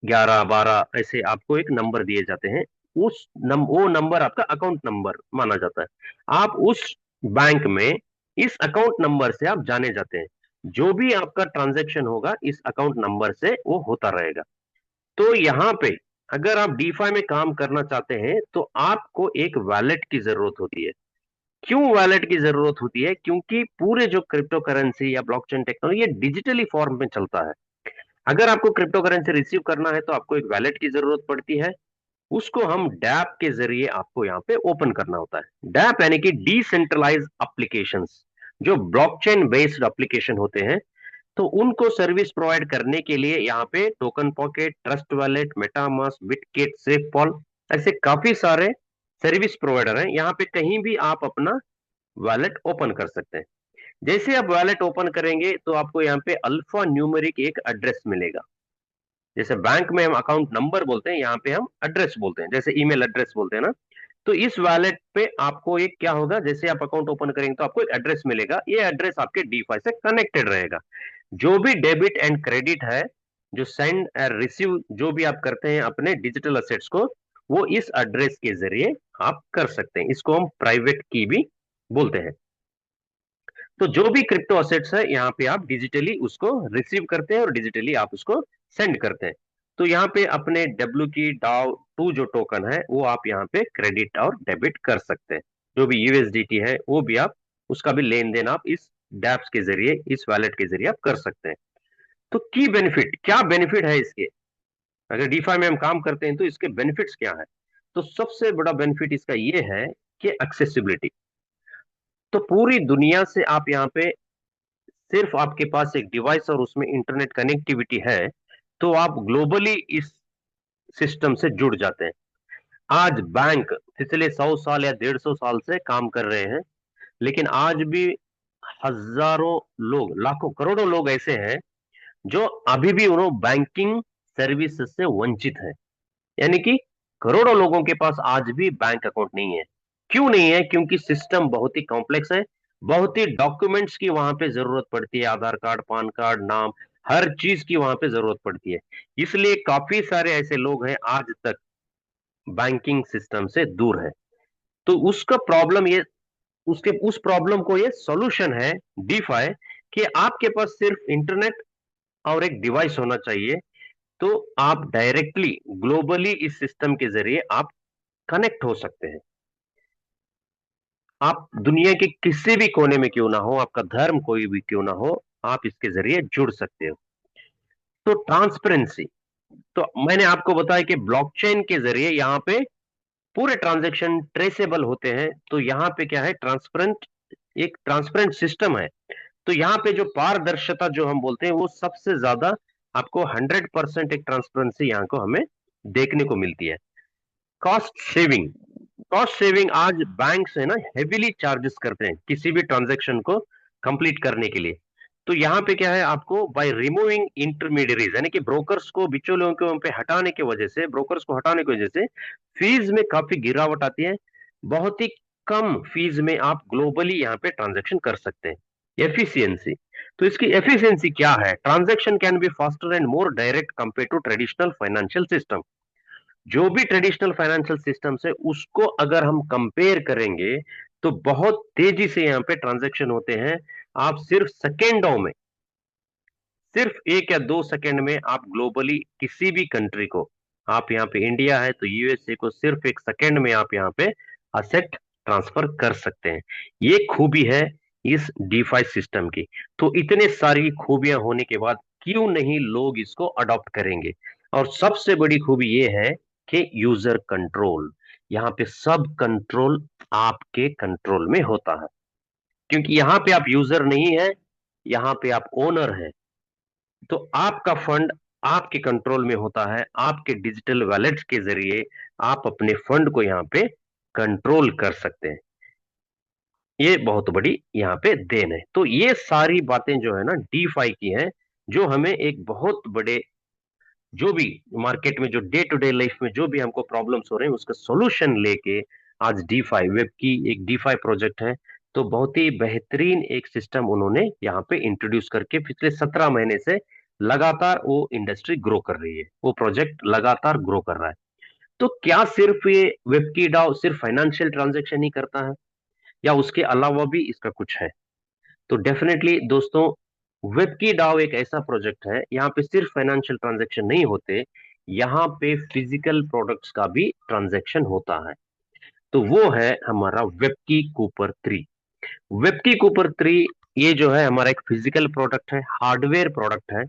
11, 12 ऐसे आपको एक नंबर दिए जाते हैं। वो नंबर आपका अकाउंट नंबर माना जाता है। आप उस बैंक में इस अकाउंट नंबर से आप जाने जाते हैं। जो भी आपका ट्रांजैक्शन होगा इस अकाउंट नंबर से वो होता रहेगा। तो यहाँ पे अगर आप डीफाई में काम करना चाहते हैं तो आपको एक वैलेट की जरूरत होती है। क्यों वैलेट की जरूरत होती है? क्योंकि पूरे जो क्रिप्टो करेंसी या ब्लॉकचेन टेक्नोलॉजी ये डिजिटली फॉर्म में चलता है। अगर आपको क्रिप्टो करेंसी रिसीव करना है तो आपको एक वैलेट की जरूरत पड़ती है। उसको हम डैप के जरिए आपको यहाँ पे ओपन करना होता है। डैप यानी कि डिसेंट्रलाइज एप्लीकेशंस, जो ब्लॉकचेन बेस्ड एप्लीकेशन होते हैं, तो उनको सर्विस प्रोवाइड करने के लिए यहाँ पे Token Pocket, Trust Wallet, MetaMask, Bitkit, SafePal, ऐसे काफी सारे सर्विस प्रोवाइडर हैं। यहाँ पे कहीं भी आप अपना वॉलेट ओपन कर सकते हैं। जैसे आप वॉलेट ओपन करेंगे तो आपको यहाँ पे अल्फा न्यूमेरिक एक एड्रेस मिलेगा। जैसे बैंक में हम अकाउंट नंबर बोलते हैं, यहाँ पे हम एड्रेस बोलते हैं, जैसे ईमेल एड्रेस बोलते हैं ना। तो इस वॉलेट पे आपको एक क्या होगा, जैसे आप अकाउंट ओपन करेंगे तो आपको एक एड्रेस मिलेगा। ये एड्रेस आपके डीफाई से कनेक्टेड रहेगा। जो भी डेबिट एंड क्रेडिट है, जो सेंड और रिसीव जो भी आप करते हैं अपने डिजिटल असेट्स को, वो इस एड्रेस के जरिए आप कर सकते हैं। इसको हम प्राइवेट की भी बोलते हैं। तो जो भी क्रिप्टो असेट्स है यहाँ पे आप डिजिटली उसको रिसीव करते हैं और डिजिटली आप उसको सेंड करते हैं। तो यहाँ पे अपने डब्ल्यू की डाउ टू जो टोकन है वो आप यहाँ पे क्रेडिट और डेबिट कर सकते हैं। जो भी यूएसडीटी है वो भी आप उसका भी लेन देन आप इस डैप्स के जरिए, इस वॉलेट के जरिए आप कर सकते हैं। तो की बेनिफिट क्या, बेनिफिट है इसके? अगर डीफाई में हम काम करते हैं तो इसके बेनिफिट्स क्या है? तो सबसे बड़ा बेनिफिट इसका ये है कि एक्सेसिबिलिटी। तो पूरी दुनिया से आप यहाँ पे सिर्फ आपके पास एक डिवाइस और उसमें इंटरनेट कनेक्टिविटी है तो आप ग्लोबली इस सिस्टम से जुड़ जाते हैं। आज बैंक पिछले 100 साल या 150 साल से काम कर रहे हैं, लेकिन आज भी हजारों लोग, लाखों करोड़ों लोग ऐसे हैं जो अभी भी उन्होंने बैंकिंग सर्विस से वंचित है। यानी कि करोड़ों लोगों के पास आज भी बैंक अकाउंट नहीं है। क्यों नहीं है? क्योंकि सिस्टम बहुत ही कॉम्प्लेक्स है। बहुत ही डॉक्यूमेंट्स की वहां पे जरूरत पड़ती है, आधार कार्ड, पान कार्ड, नाम, हर चीज की वहां पे जरूरत पड़ती है। इसलिए काफी सारे ऐसे लोग हैं आज तक बैंकिंग सिस्टम से दूर है। तो उसका प्रॉब्लम ये, उसके उस प्रॉब्लम को ये सॉल्यूशन है डीफाई, कि आपके पास सिर्फ इंटरनेट और एक डिवाइस होना चाहिए। तो आप डायरेक्टली ग्लोबली इस सिस्टम के जरिए आप कनेक्ट हो सकते हैं। आप दुनिया के किसी भी कोने में क्यों ना हो, आपका धर्म कोई भी क्यों ना हो, आप इसके जरिए जुड़ सकते हो। तो ट्रांसपेरेंसी, तो मैंने आपको बताया कि ब्लॉकचेन के जरिए यहाँ पे पूरे ट्रांजैक्शन ट्रेसेबल होते हैं। तो यहाँ पे क्या है, ट्रांसपेरेंट, एक ट्रांसपेरेंट सिस्टम है। तो यहाँ पे जो पारदर्शिता जो हम बोलते हैं वो सबसे ज्यादा आपको 100% एक ट्रांसपेरेंसी यहाँ को हमें देखने को मिलती है। कॉस्ट सेविंग, कॉस्ट सेविंग, आज बैंक है ना हेवीली चार्जेस करते हैं किसी भी ट्रांजैक्शन को कंप्लीट करने के लिए। तो यहाँ पे क्या है, आपको बाय रिमूविंग इंटरमीडियरीज यानी कि ब्रोकर्स को, बिचौलियों को वहां पे हटाने की वजह से, ब्रोकर्स को हटाने की वजह से फीस में काफी गिरावट आती है। बहुत ही कम फीस में आप ग्लोबली यहाँ पे ट्रांजैक्शन कर सकते हैं। एफिशिएंसी, तो इसकी एफिशिएंसी क्या है? Transaction can be faster and more direct compare to traditional financial system. जो भी ट्रेडिशनल फाइनेंशियल सिस्टम है उसको अगर हम कंपेयर करेंगे तो बहुत तेजी से यहाँ पे ट्रांजैक्शन होते हैं। आप सिर्फ सेकेंडों में, सिर्फ 1 या 2 सेकेंड में आप ग्लोबली किसी भी कंट्री को, आप यहाँ पे इंडिया है तो यूएसए को सिर्फ 1 सेकेंड में आप यहाँ पे असेट ट्रांसफर कर सकते हैं। ये खूबी है इस डीफाई सिस्टम की। तो इतने सारी खूबियां होने के बाद क्यों नहीं लोग इसको अडॉप्ट करेंगे? और सबसे बड़ी खूबी ये है कि यूजर कंट्रोल, यहाँ पे सब कंट्रोल आपके कंट्रोल में होता है। क्योंकि यहाँ पे आप यूजर नहीं है, यहाँ पे आप ओनर है। तो आपका फंड आपके कंट्रोल में होता है। आपके डिजिटल वॉलेट्स के जरिए आप अपने फंड को यहाँ पे कंट्रोल कर सकते हैं। ये बहुत बड़ी यहाँ पे देन है। तो ये सारी बातें जो है ना डीफाई की हैं, जो हमें एक बहुत बड़े, जो भी मार्केट में जो डे टू डे लाइफ में जो भी हमको प्रॉब्लम्स हो रहे हैं उसका सॉल्यूशन लेके आज डीफाई वेब की एक डीफाई प्रोजेक्ट है। तो बहुत ही बेहतरीन एक सिस्टम उन्होंने यहाँ पे इंट्रोड्यूस करके पिछले 17 महीने से लगातार वो इंडस्ट्री ग्रो कर रही है, वो प्रोजेक्ट लगातार ग्रो कर रहा है। तो क्या सिर्फ ये वेबकी डाउ सिर्फ फाइनेंशियल ट्रांजैक्शन ही करता है, या उसके अलावा भी इसका कुछ है? तो डेफिनेटली दोस्तों, वेबकी डाउ एक ऐसा प्रोजेक्ट है, यहाँ पे सिर्फ फाइनेंशियल ट्रांजैक्शन नहीं होते, यहाँ पे फिजिकल प्रोडक्ट्स का भी ट्रांजैक्शन होता है। तो वो है हमारा वेबकी कूपर 3। वेबकी कूपर 3 ये जो है हमारा एक फिजिकल प्रोडक्ट है, हार्डवेयर प्रोडक्ट है,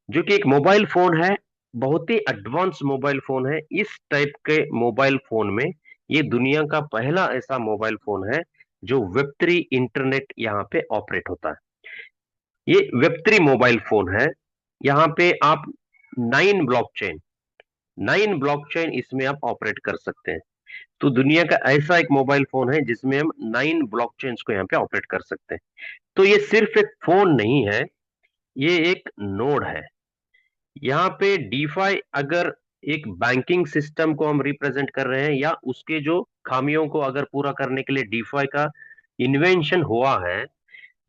जो कि एक मोबाइल फोन है, बहुत ही एडवांस मोबाइल फोन है। इस टाइप के मोबाइल फोन में ये दुनिया का पहला ऐसा मोबाइल फोन है जो वेब 3 इंटरनेट यहाँ पे ऑपरेट होता है। ये वेब 3 मोबाइल फोन है। यहाँ पे आप 9 ब्लॉकचेन 9 ब्लॉकचेन इसमें आप ऑपरेट कर सकते हैं। तो दुनिया का ऐसा एक मोबाइल फोन है जिसमें हम 9 ब्लॉकचेन को यहाँ पे ऑपरेट कर सकते हैं। तो ये सिर्फ एक फोन नहीं है, ये एक नोड है। यहाँ पे डीफाई अगर एक बैंकिंग सिस्टम को हम रिप्रेजेंट कर रहे हैं, या उसके जो खामियों को अगर पूरा करने के लिए डीफाई का इन्वेंशन हुआ है,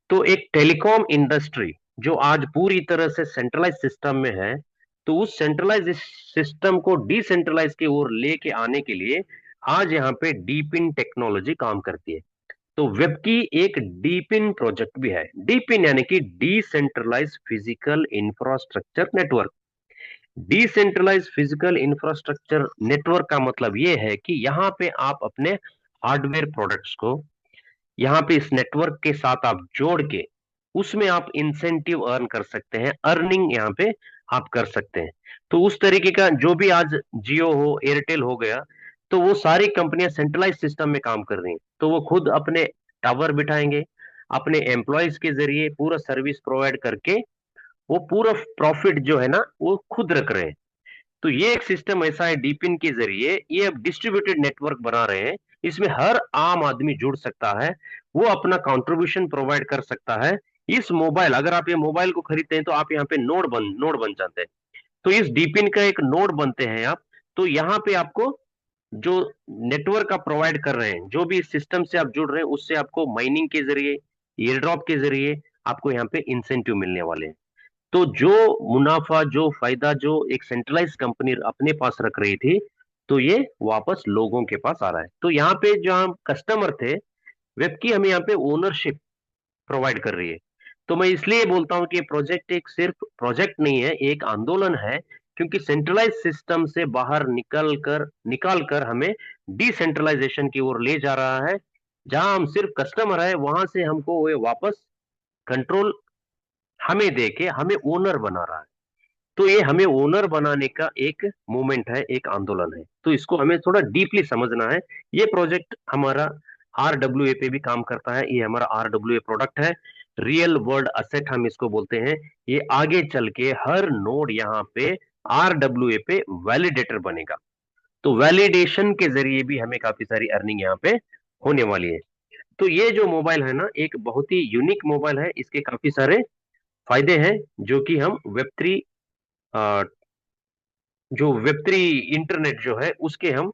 तो एक टेलीकॉम इंडस्ट्री जो आज पूरी तरह से सेंट्रलाइज सिस्टम में है, तो उस सेंट्रलाइज सिस्टम को डिसेंट्रलाइज की ओर लेके आने के लिए आज यहाँ पे डीपिन टेक्नोलॉजी काम करती है। तो वेब की एक डीपिन प्रोजेक्ट भी है। डीपिन यानी कि decentralise physical infrastructure network. Decentralise physical infrastructure network का मतलब यह है कि यहाँ पे आप अपने हार्डवेयर प्रोडक्ट्स को यहाँ पे इस नेटवर्क के साथ आप जोड़ के उसमें आप इंसेंटिव अर्न कर सकते हैं, अर्निंग यहाँ पे आप कर सकते हैं। तो उस तरीके का जो भी आज जियो हो, एयरटेल हो गया, तो वो सारी कंपनियां सेंट्रलाइज सिस्टम में काम कर रही हैं। तो वो खुद अपने टावर बिठाएंगे, अपने एम्प्लॉयज के जरिए पूरा सर्विस प्रोवाइड करके वो पूरा प्रॉफिट जो है ना वो खुद रख रहे हैं। तो ये एक सिस्टम ऐसा है, डीपिन के जरिए ये अब डिस्ट्रीब्यूटेड नेटवर्क बना रहे हैं। इसमें हर आम आदमी जुड़ सकता है, वो अपना कंट्रीब्यूशन प्रोवाइड कर सकता है। इस मोबाइल अगर आप ये मोबाइल को खरीदते हैं तो आप यहाँ पे नोड बन जाते हैं। तो इस डीपिन का एक नोड बनते हैं आप। तो यहाँ पे आपको जो नेटवर्क आप प्रोवाइड कर रहे हैं, जो भी इस सिस्टम से आप जुड़ रहे हैं, उससे आपको माइनिंग के जरिए, एयर ड्रॉप के जरिए आपको यहाँ पे इंसेंटिव मिलने वाले हैं। तो जो मुनाफा, जो फायदा जो एक सेंट्रलाइज कंपनी अपने पास रख रही थी, तो ये वापस लोगों के पास आ रहा है। तो यहाँ पे जो हम कस्टमर थे, वेब की हमें यहाँ पे ओनरशिप प्रोवाइड कर रही है। तो मैं इसलिए बोलता हूँ कि प्रोजेक्ट एक सिर्फ प्रोजेक्ट नहीं है, एक आंदोलन है। क्योंकि सेंट्रलाइज सिस्टम से बाहर निकाल कर हमें डिसेंट्रलाइजेशन की ओर ले जा रहा है। जहां हम सिर्फ कस्टमर है, वहां से हमको वो वापस कंट्रोल हमें देके हमें ओनर बना रहा है। तो ये हमें ओनर बनाने का एक मूवमेंट है, एक आंदोलन है। तो इसको हमें थोड़ा डीपली समझना है। ये प्रोजेक्ट हमारा आरडब्ल्यूए पे भी काम करता है। ये हमारा आरडब्ल्यूए प्रोडक्ट है, रियल वर्ल्ड असेट हम इसको बोलते हैं। ये आगे चल के हर नोड यहाँ पे आरडब्ल्यूए पे वैलिडेटर बनेगा। तो वैलिडेशन के जरिए भी हमें काफी सारी अर्निंग यहाँ पे होने वाली है। तो ये जो मोबाइल है ना, एक बहुत ही यूनिक मोबाइल है। इसके काफी सारे फायदे हैं, जो कि हम वेब 3 जो वेब 3 इंटरनेट जो है उसके हम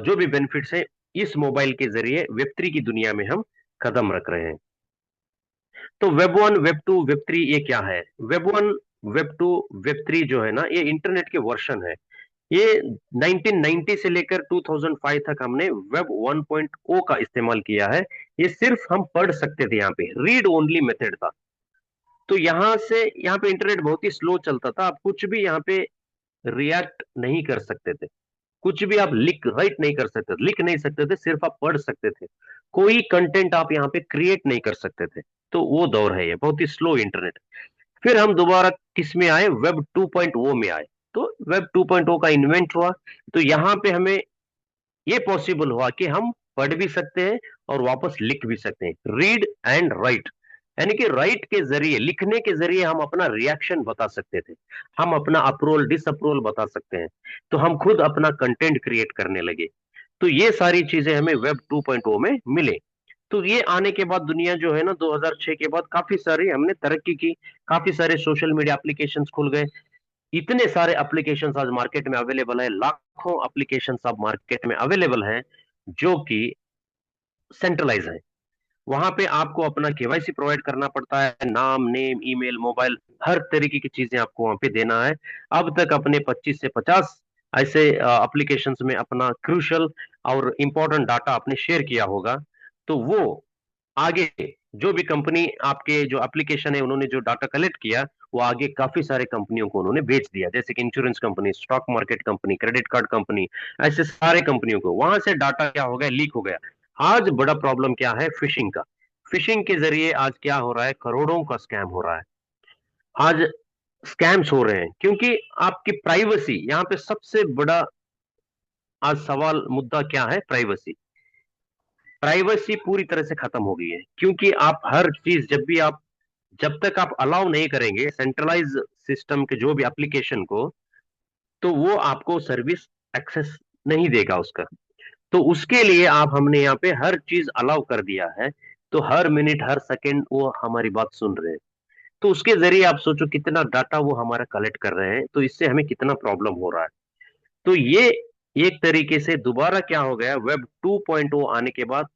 जो भी बेनिफिट्स हैं, इस मोबाइल के जरिए वेब 3 की दुनिया में हम कदम रख रहे हैं। तो वेब 1, वेब 2, वेब 3 ये क्या है? वेब 1, वेब 2, वेब 3 जो है ना, ये इंटरनेट के वर्जन है। ये 1990 से लेकर 2005 तक हमने वेब 1.0 का इस्तेमाल किया है। ये सिर्फ हम पढ़ सकते थे, यहाँ पे रीड ओनली मेथड था। तो यहाँ पे इंटरनेट बहुत ही स्लो चलता था। आप कुछ भी यहाँ पे रिएक्ट नहीं कर सकते थे, कुछ भी आप लिख राइट नहीं कर सकते थे, लिख नहीं सकते थे, सिर्फ आप पढ़ सकते थे। कोई कंटेंट आप यहाँ पे क्रिएट नहीं कर सकते थे। तो वो दौर है, ये बहुत ही स्लो इंटरनेट। फिर हम दोबारा किस में आए? वेब 2.0 में आए। तो वेब 2.0 का इन्वेंट हुआ। तो यहाँ पे हमें ये पॉसिबल हुआ कि हम पढ़ भी सकते हैं और वापस लिख भी सकते हैं, रीड एंड राइट। यानी कि राइट के जरिए, लिखने के जरिए हम अपना रिएक्शन बता सकते थे, हम अपना अप्रूवल डिसअप्रूवल बता सकते हैं। तो हम खुद अपना कंटेंट क्रिएट करने लगे। तो ये सारी चीजें हमें वेब 2.0 में मिले। तो ये आने के बाद दुनिया जो है ना, 2006 के बाद काफी सारी हमने तरक्की की। काफी सारे सोशल मीडिया एप्लीकेशंस खुल गए। इतने सारे एप्लीकेशंस आज मार्केट में अवेलेबल है, लाखों एप्लीकेशंस अब मार्केट में अवेलेबल हैं, जो कि सेंट्रलाइज है। वहां पे आपको अपना केवाईसी प्रोवाइड करना पड़ता है, नाम, नेम, ईमेल, मोबाइल, हर तरीके की चीजें आपको वहां पे देना है। अब तक अपने 25 से 50 ऐसे एप्लीकेशंस में अपना क्रूशल और इंपॉर्टेंट डाटा आपने शेयर किया होगा, तो वो आगे जो भी कंपनी आपके जो एप्लीकेशन है उन्होंने जो डाटा कलेक्ट किया, वो आगे काफी सारे कंपनियों को उन्होंने बेच दिया, जैसे कि insurance company, stock market company, credit card company, ऐसे सारे कंपनियों को वहां से डाटा क्या हो गया, लीक हो गया। आज बड़ा प्रॉब्लम क्या है, फिशिंग का। फिशिंग के जरिए आज क्या हो रहा है, करोड़ों का स्कैम हो रहा है। आज स्कैम्स हो रहे हैं क्योंकि आपकी प्राइवेसी यहाँ पे सबसे बड़ा आज सवाल मुद्दा क्या है, प्राइवेसी। प्राइवेसी पूरी तरह से खत्म हो गई है क्योंकि आप हर चीज जब तक आप अलाउ नहीं करेंगे सेंट्रलाइज सिस्टम के जो भी एप्लीकेशन को, तो वो आपको सर्विस एक्सेस नहीं देगा उसका। तो उसके लिए आप हमने यहाँ पे हर चीज अलाउ कर दिया है, तो हर मिनट हर सेकंड वो हमारी बात सुन रहे हैं। तो उसके जरिए आप सोचो कितना डाटा वो हमारा कलेक्ट कर रहे हैं, तो इससे हमें कितना प्रॉब्लम हो रहा है। तो ये एक तरीके से दोबारा क्या हो गया, वेब 2.0 आने के बाद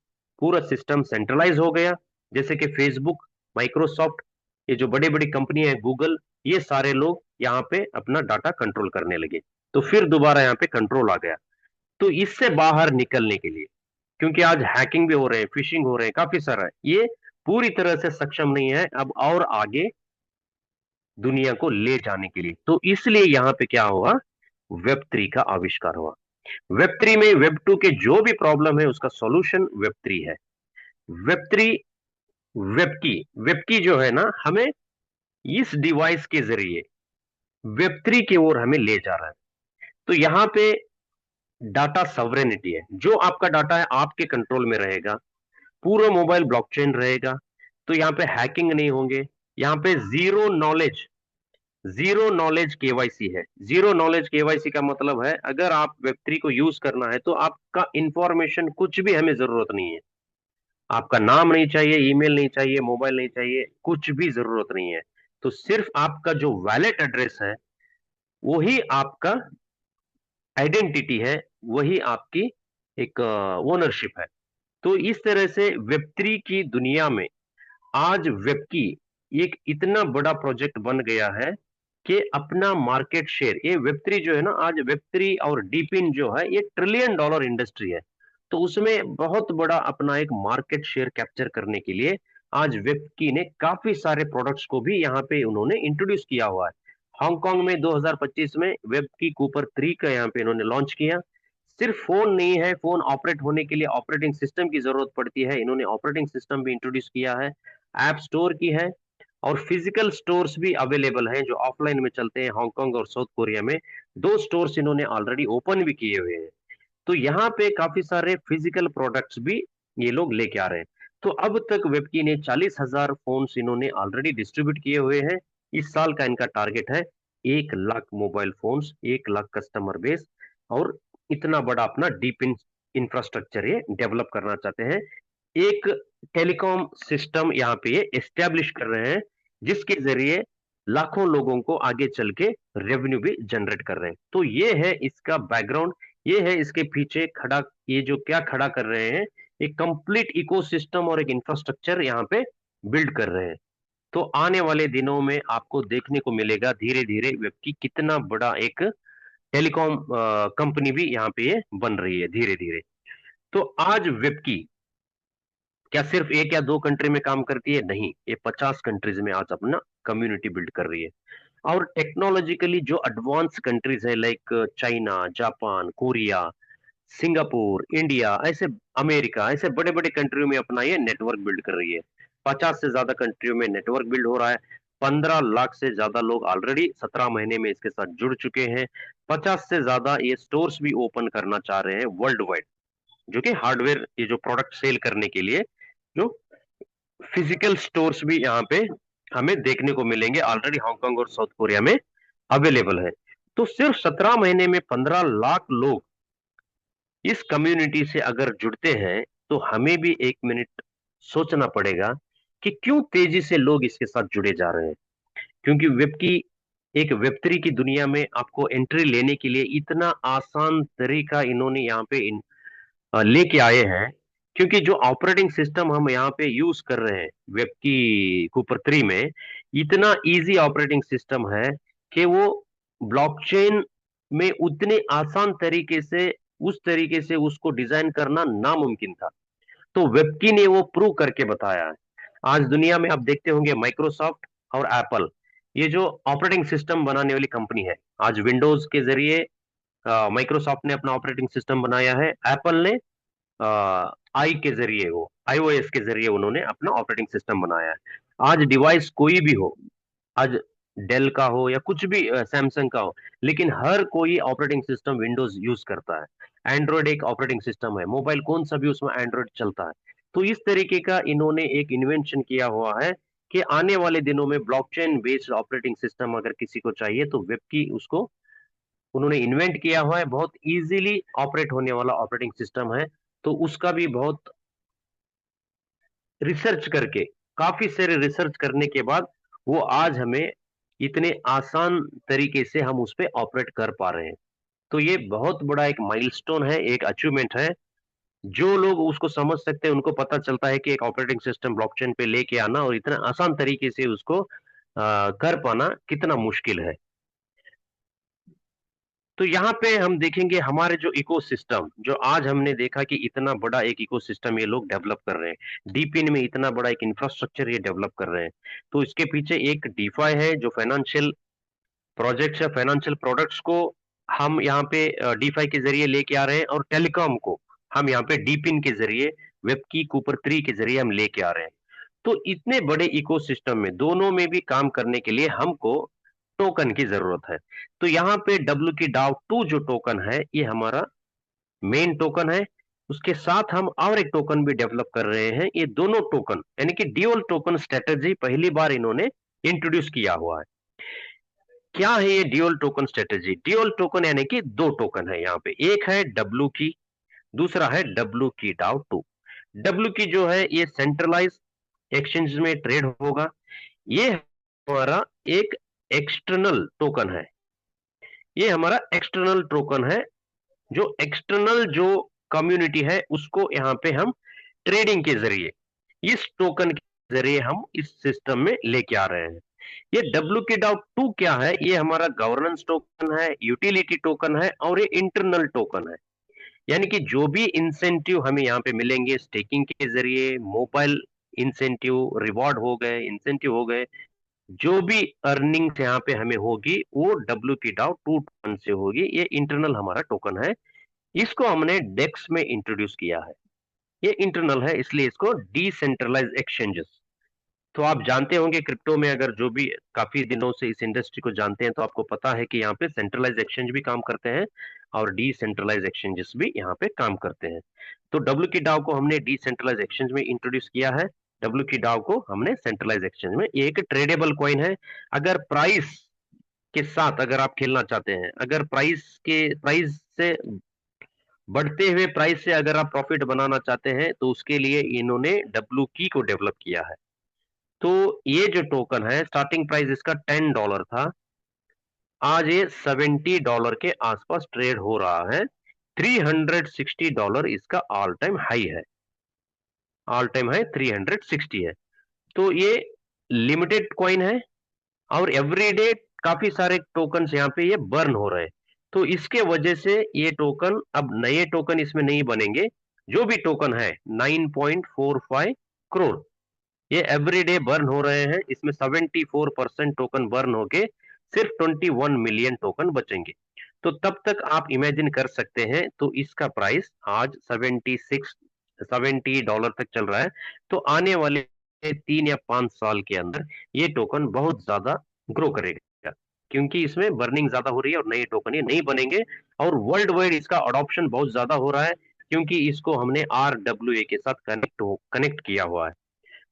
पूरा सिस्टम सेंट्रलाइज हो गया। जैसे कि फेसबुक, माइक्रोसॉफ्ट, ये जो बड़ी बड़ी कंपनी है, गूगल, ये सारे लोग यहाँ पे अपना डाटा कंट्रोल करने लगे। तो फिर दोबारा यहाँ पे कंट्रोल आ गया। तो इससे बाहर निकलने के लिए, क्योंकि आज हैकिंग भी हो रहे हैं, फिशिंग हो रहे हैं, काफी सारा है, ये पूरी तरह से सक्षम नहीं है अब और आगे दुनिया को ले जाने के लिए। तो इसलिए यहाँ पे क्या हुआ, वेब 3 का आविष्कार हुआ। वेब 3 में वेब 2 के जो भी प्रॉब्लम है उसका सॉल्यूशन वेब 3 है। वेब 3 वेब की जो है ना, हमें इस डिवाइस के जरिए वेब 3 की ओर हमें ले जा रहा है। तो यहाँ पे डाटा सॉवरेनिटी है, जो आपका डाटा है आपके कंट्रोल में रहेगा, पूरा मोबाइल ब्लॉकचेन रहेगा। तो यहाँ पे हैकिंग नहीं होंगे। यहाँ पे जीरो नॉलेज केवाईसी है। जीरो नॉलेज केवाईसी का मतलब है, अगर आप वेब 3 को यूज करना है तो आपका इंफॉर्मेशन कुछ भी हमें जरूरत नहीं है। आपका नाम नहीं चाहिए, ईमेल नहीं चाहिए, मोबाइल नहीं चाहिए, कुछ भी जरूरत नहीं है। तो सिर्फ आपका जो वैलेट एड्रेस है, वही आपका आइडेंटिटी है, वही आपकी एक ओनरशिप है। तो इस तरह से वेब 3 की दुनिया में आज वेब की एक इतना बड़ा प्रोजेक्ट बन गया है कि अपना मार्केट शेयर, ये वेब 3 जो है ना, आज वेब 3 और डीपिन जो है, ये $1 ट्रिलियन इंडस्ट्री है। तो उसमें बहुत बड़ा अपना एक मार्केट शेयर कैप्चर करने के लिए आज वेब की ने काफी सारे प्रोडक्ट्स को भी यहाँ पे उन्होंने इंट्रोड्यूस किया हुआ है। हांगकांग में 2025 में वेब की कूपर 3 का यहाँ पे इन्होंने लॉन्च किया। सिर्फ फोन नहीं है, फोन ऑपरेट होने के लिए ऑपरेटिंग सिस्टम की जरूरत पड़ती है, इन्होंने ऑपरेटिंग सिस्टम भी इंट्रोड्यूस किया है। ऐप स्टोर की है, और फिजिकल स्टोर्स भी अवेलेबल हैं जो ऑफलाइन में चलते हैं। हांगकांग और साउथ कोरिया में 2 स्टोर्स इन्होंने ऑलरेडी ओपन भी किए हुए हैं। तो यहाँ पे काफी सारे फिजिकल प्रोडक्ट्स भी ये लोग लेके आ रहे हैं। तो अब तक वेबकी ने 40,000 फोन्स इन्होंने ऑलरेडी डिस्ट्रीब्यूट किए हुए हैं। इस साल का इनका टारगेट है 1 lakh mobile phones, 1 lakh customer base, और इतना बड़ा अपना डीप इंफ्रास्ट्रक्चर ये डेवलप करना चाहते हैं। एक टेलीकॉम सिस्टम यहाँ पे ये एस्टेब्लिश कर रहे हैं, जिसके जरिए लाखों लोगों को आगे चल के रेवेन्यू भी जनरेट कर रहे हैं। तो ये है इसका बैकग्राउंड, ये है इसके पीछे खड़ा, ये जो क्या खड़ा कर रहे हैं, एक कंप्लीट इकोसिस्टम और एक इंफ्रास्ट्रक्चर यहाँ पे बिल्ड कर रहे हैं। तो आने वाले दिनों में आपको देखने को मिलेगा धीरे धीरे वेब की कितना बड़ा एक टेलीकॉम कंपनी भी यहाँ पे ये बन रही है धीरे धीरे। तो आज वेब की क्या सिर्फ एक या दो कंट्री में काम करती है, नहीं, ये 50 कंट्रीज में आज अपना कम्युनिटी बिल्ड कर रही है। और टेक्नोलॉजिकली जो एडवांस कंट्रीज है, like China, Japan, Korea, Singapore, India, ऐसे अमेरिका, ऐसे बड़े बड़े कंट्रियों में अपना ये नेटवर्क बिल्ड कर रही है। 50 से ज्यादा कंट्रियों में नेटवर्क बिल्ड हो रहा है। 15 लाख से ज्यादा लोग ऑलरेडी 17 महीने में इसके साथ जुड़ चुके हैं। 50 से ज्यादा ये स्टोर्स भी ओपन करना चाह रहे हैं वर्ल्ड वाइड, जो कि हार्डवेयर, ये जो प्रोडक्ट सेल करने के लिए जो फिजिकल स्टोर्स भी यहाँ पे हमें देखने को मिलेंगे, ऑलरेडी हांगकांग और साउथ कोरिया में अवेलेबल है। तो सिर्फ 17 महीने में 15 लाख लोग इस कम्युनिटी से अगर जुड़ते हैं, तो हमें भी 1 मिनट सोचना पड़ेगा कि क्यों तेजी से लोग इसके साथ जुड़े जा रहे हैं। क्योंकि वेब 3 की दुनिया में आपको एंट्री लेने के लिए इतना आसान तरीका इन्होंने यहाँ पे लेके आए हैं। क्योंकि जो ऑपरेटिंग सिस्टम हम यहाँ पे यूज कर रहे हैं वेब की कूपर 3 में, इतना इजी ऑपरेटिंग सिस्टम है कि वो ब्लॉकचेन में उतने आसान तरीके से, उस तरीके से उसको डिजाइन करना नामुमकिन था। तो वेबकी ने वो प्रूव करके बताया है। आज दुनिया में आप देखते होंगे माइक्रोसॉफ्ट और एप्पल, ये जो ऑपरेटिंग सिस्टम बनाने वाली कंपनी है, आज विंडोज के जरिए माइक्रोसॉफ्ट ने अपना ऑपरेटिंग सिस्टम बनाया है, एप्पल ने आई के जरिए, वो आईओएस के जरिए उन्होंने अपना ऑपरेटिंग सिस्टम बनाया है। आज डिवाइस कोई भी हो, आज डेल का हो या कुछ भी सैमसंग का हो, लेकिन हर कोई ऑपरेटिंग सिस्टम विंडोज यूज करता है। एंड्रॉयड एक ऑपरेटिंग सिस्टम है, मोबाइल कौन सा भी उसमें एंड्रॉयड चलता है। तो इस तरीके का इन्होंने एक इन्वेंशन किया हुआ है कि आने वाले दिनों में ब्लॉकचेन बेस्ड ऑपरेटिंग सिस्टम अगर किसी को चाहिए तो वेब की उसको उन्होंने इन्वेंट किया हुआ है, बहुत इजीली ऑपरेट होने वाला ऑपरेटिंग सिस्टम है। तो उसका भी बहुत रिसर्च करके, काफी सारे रिसर्च करने के बाद वो आज हमें इतने आसान तरीके से हम उस पे ऑपरेट कर पा रहे हैं। तो ये बहुत बड़ा एक माइलस्टोन है, एक अचीवमेंट है। जो लोग उसको समझ सकते हैं उनको पता चलता है कि एक ऑपरेटिंग सिस्टम ब्लॉकचेन पे लेके आना और इतना आसान तरीके से उसको कर पाना कितना मुश्किल है। तो यहाँ पे हम देखेंगे हमारे जो इकोसिस्टम, जो आज हमने देखा कि इतना बड़ा एक इकोसिस्टम ये लोग डेवलप कर रहे हैं, डीपिन में इतना बड़ा एक इंफ्रास्ट्रक्चर ये डेवलप कर रहे हैं। तो इसके पीछे एक डीफाई है जो फाइनेंशियल प्रोजेक्ट्स या फाइनेंशियल प्रोडक्ट्स को हम यहाँ पे डीफाई के जरिए लेके आ रहे हैं, और टेलीकॉम को हम यहाँ पे डीपिन के जरिए, वेबकी कूपर 3 के जरिए हम लेके आ रहे हैं। तो इतने बड़े इकोसिस्टम में दोनों में भी काम करने के लिए हमको टोकन की जरूरत है। तो यहाँ पे डब्ल्यू की डाउ 2 जो टोकन है ये हमारा मेन टोकन है। उसके साथ हम और एक टोकन भी डेवलप कर रहे हैं। ये दोनों टोकन यानी कि ड्यूअल टोकन स्ट्रेटेजी पहली बार इन्होंने इंट्रोड्यूस किया हुआ है। क्या है ये dual token strategy? Dual token यानी कि दो टोकन है यहाँ पे, एक है डब्ल्यू की, दूसरा है डब्ल्यू की डाउ 2। डब्ल्यू की जो है ये सेंट्रलाइज एक्सचेंज में ट्रेड होगा। ये हमारा एक एक्सटर्नल टोकन है, ये हमारा एक्सटर्नल टोकन है, जो एक्सटर्नल जो कम्युनिटी है उसको यहाँ पे हम ट्रेडिंग के जरिए, इस टोकन के जरिए हम इस सिस्टम में लेके आ रहे हैं। ये डब्ल्यू के डाउ 2 क्या है? ये हमारा गवर्नेंस टोकन है, यूटिलिटी टोकन है, और ये इंटरनल टोकन है। यानी कि जो भी इंसेंटिव हमें यहाँ पे मिलेंगे स्टेकिंग के जरिए, मोबाइल इंसेंटिव, रिवॉर्ड हो गए, इंसेंटिव हो गए, जो भी अर्निंग्स यहाँ पे हमें होगी वो डब्ल्यू की डाउ 2 टोकन से होगी। ये इंटरनल हमारा टोकन है, इसको हमने डेक्स में इंट्रोड्यूस किया है। ये इंटरनल है इसलिए इसको डिसेंट्रलाइज एक्सचेंजेस। तो आप जानते होंगे क्रिप्टो में, अगर जो भी काफी दिनों से इस इंडस्ट्री को जानते हैं तो आपको पता है कि यहाँ पे सेंट्रलाइज एक्सचेंज भी काम करते हैं और डिसेंट्रलाइज एक्सचेंजेस भी यहाँ पे काम करते हैं। तो डब्ल्यू की डाउ को हमने डिसेंट्रलाइज एक्सचेंज में इंट्रोड्यूस किया है, डब्ल्यू की डाउ को हमने सेंट्रलाइज एक्सचेंज में। ये एक ट्रेडेबल कॉइन है। अगर प्राइस के साथ अगर आप खेलना चाहते हैं, अगर प्राइस से बढ़ते हुए प्राइस से अगर आप प्रॉफिट बनाना चाहते हैं तो उसके लिए इन्होंने डब्ल्यू की को डेवलप किया है। तो ये जो टोकन है, स्टार्टिंग प्राइस इसका $10 था, आज ये $70 के आसपास ट्रेड हो रहा है। $360 इसका ऑल टाइम हाई है, ऑल टाइम हाई 360 है। तो ये लिमिटेड कॉइन है और एवरीडे काफी सारे टोकन यहाँ पे ये बर्न हो रहे हैं। तो इसके वजह से ये टोकन, अब नए टोकन इसमें नहीं बनेंगे। जो भी टोकन है 9.45 करोड़ ये एवरीडे बर्न हो रहे हैं, इसमें 74% टोकन बर्न होके सिर्फ 21 मिलियन टोकन बचेंगे। तो तब तक आप इमेजिन कर सकते हैं, तो इसका प्राइस आज 70 तक चल रहा है। तो आने वाले 3 या 5 साल के अंदर ये टोकन बहुत ज्यादा ग्रो करेगा, क्योंकि इसमें बर्निंग ज्यादा हो रही है और नए टोकन ये नहीं बनेंगे। और वर्ल्ड वाइड इसका अडॉप्शन बहुत ज्यादा हो रहा है, क्योंकि इसको हमने RWA के साथ कनेक्ट किया हुआ है।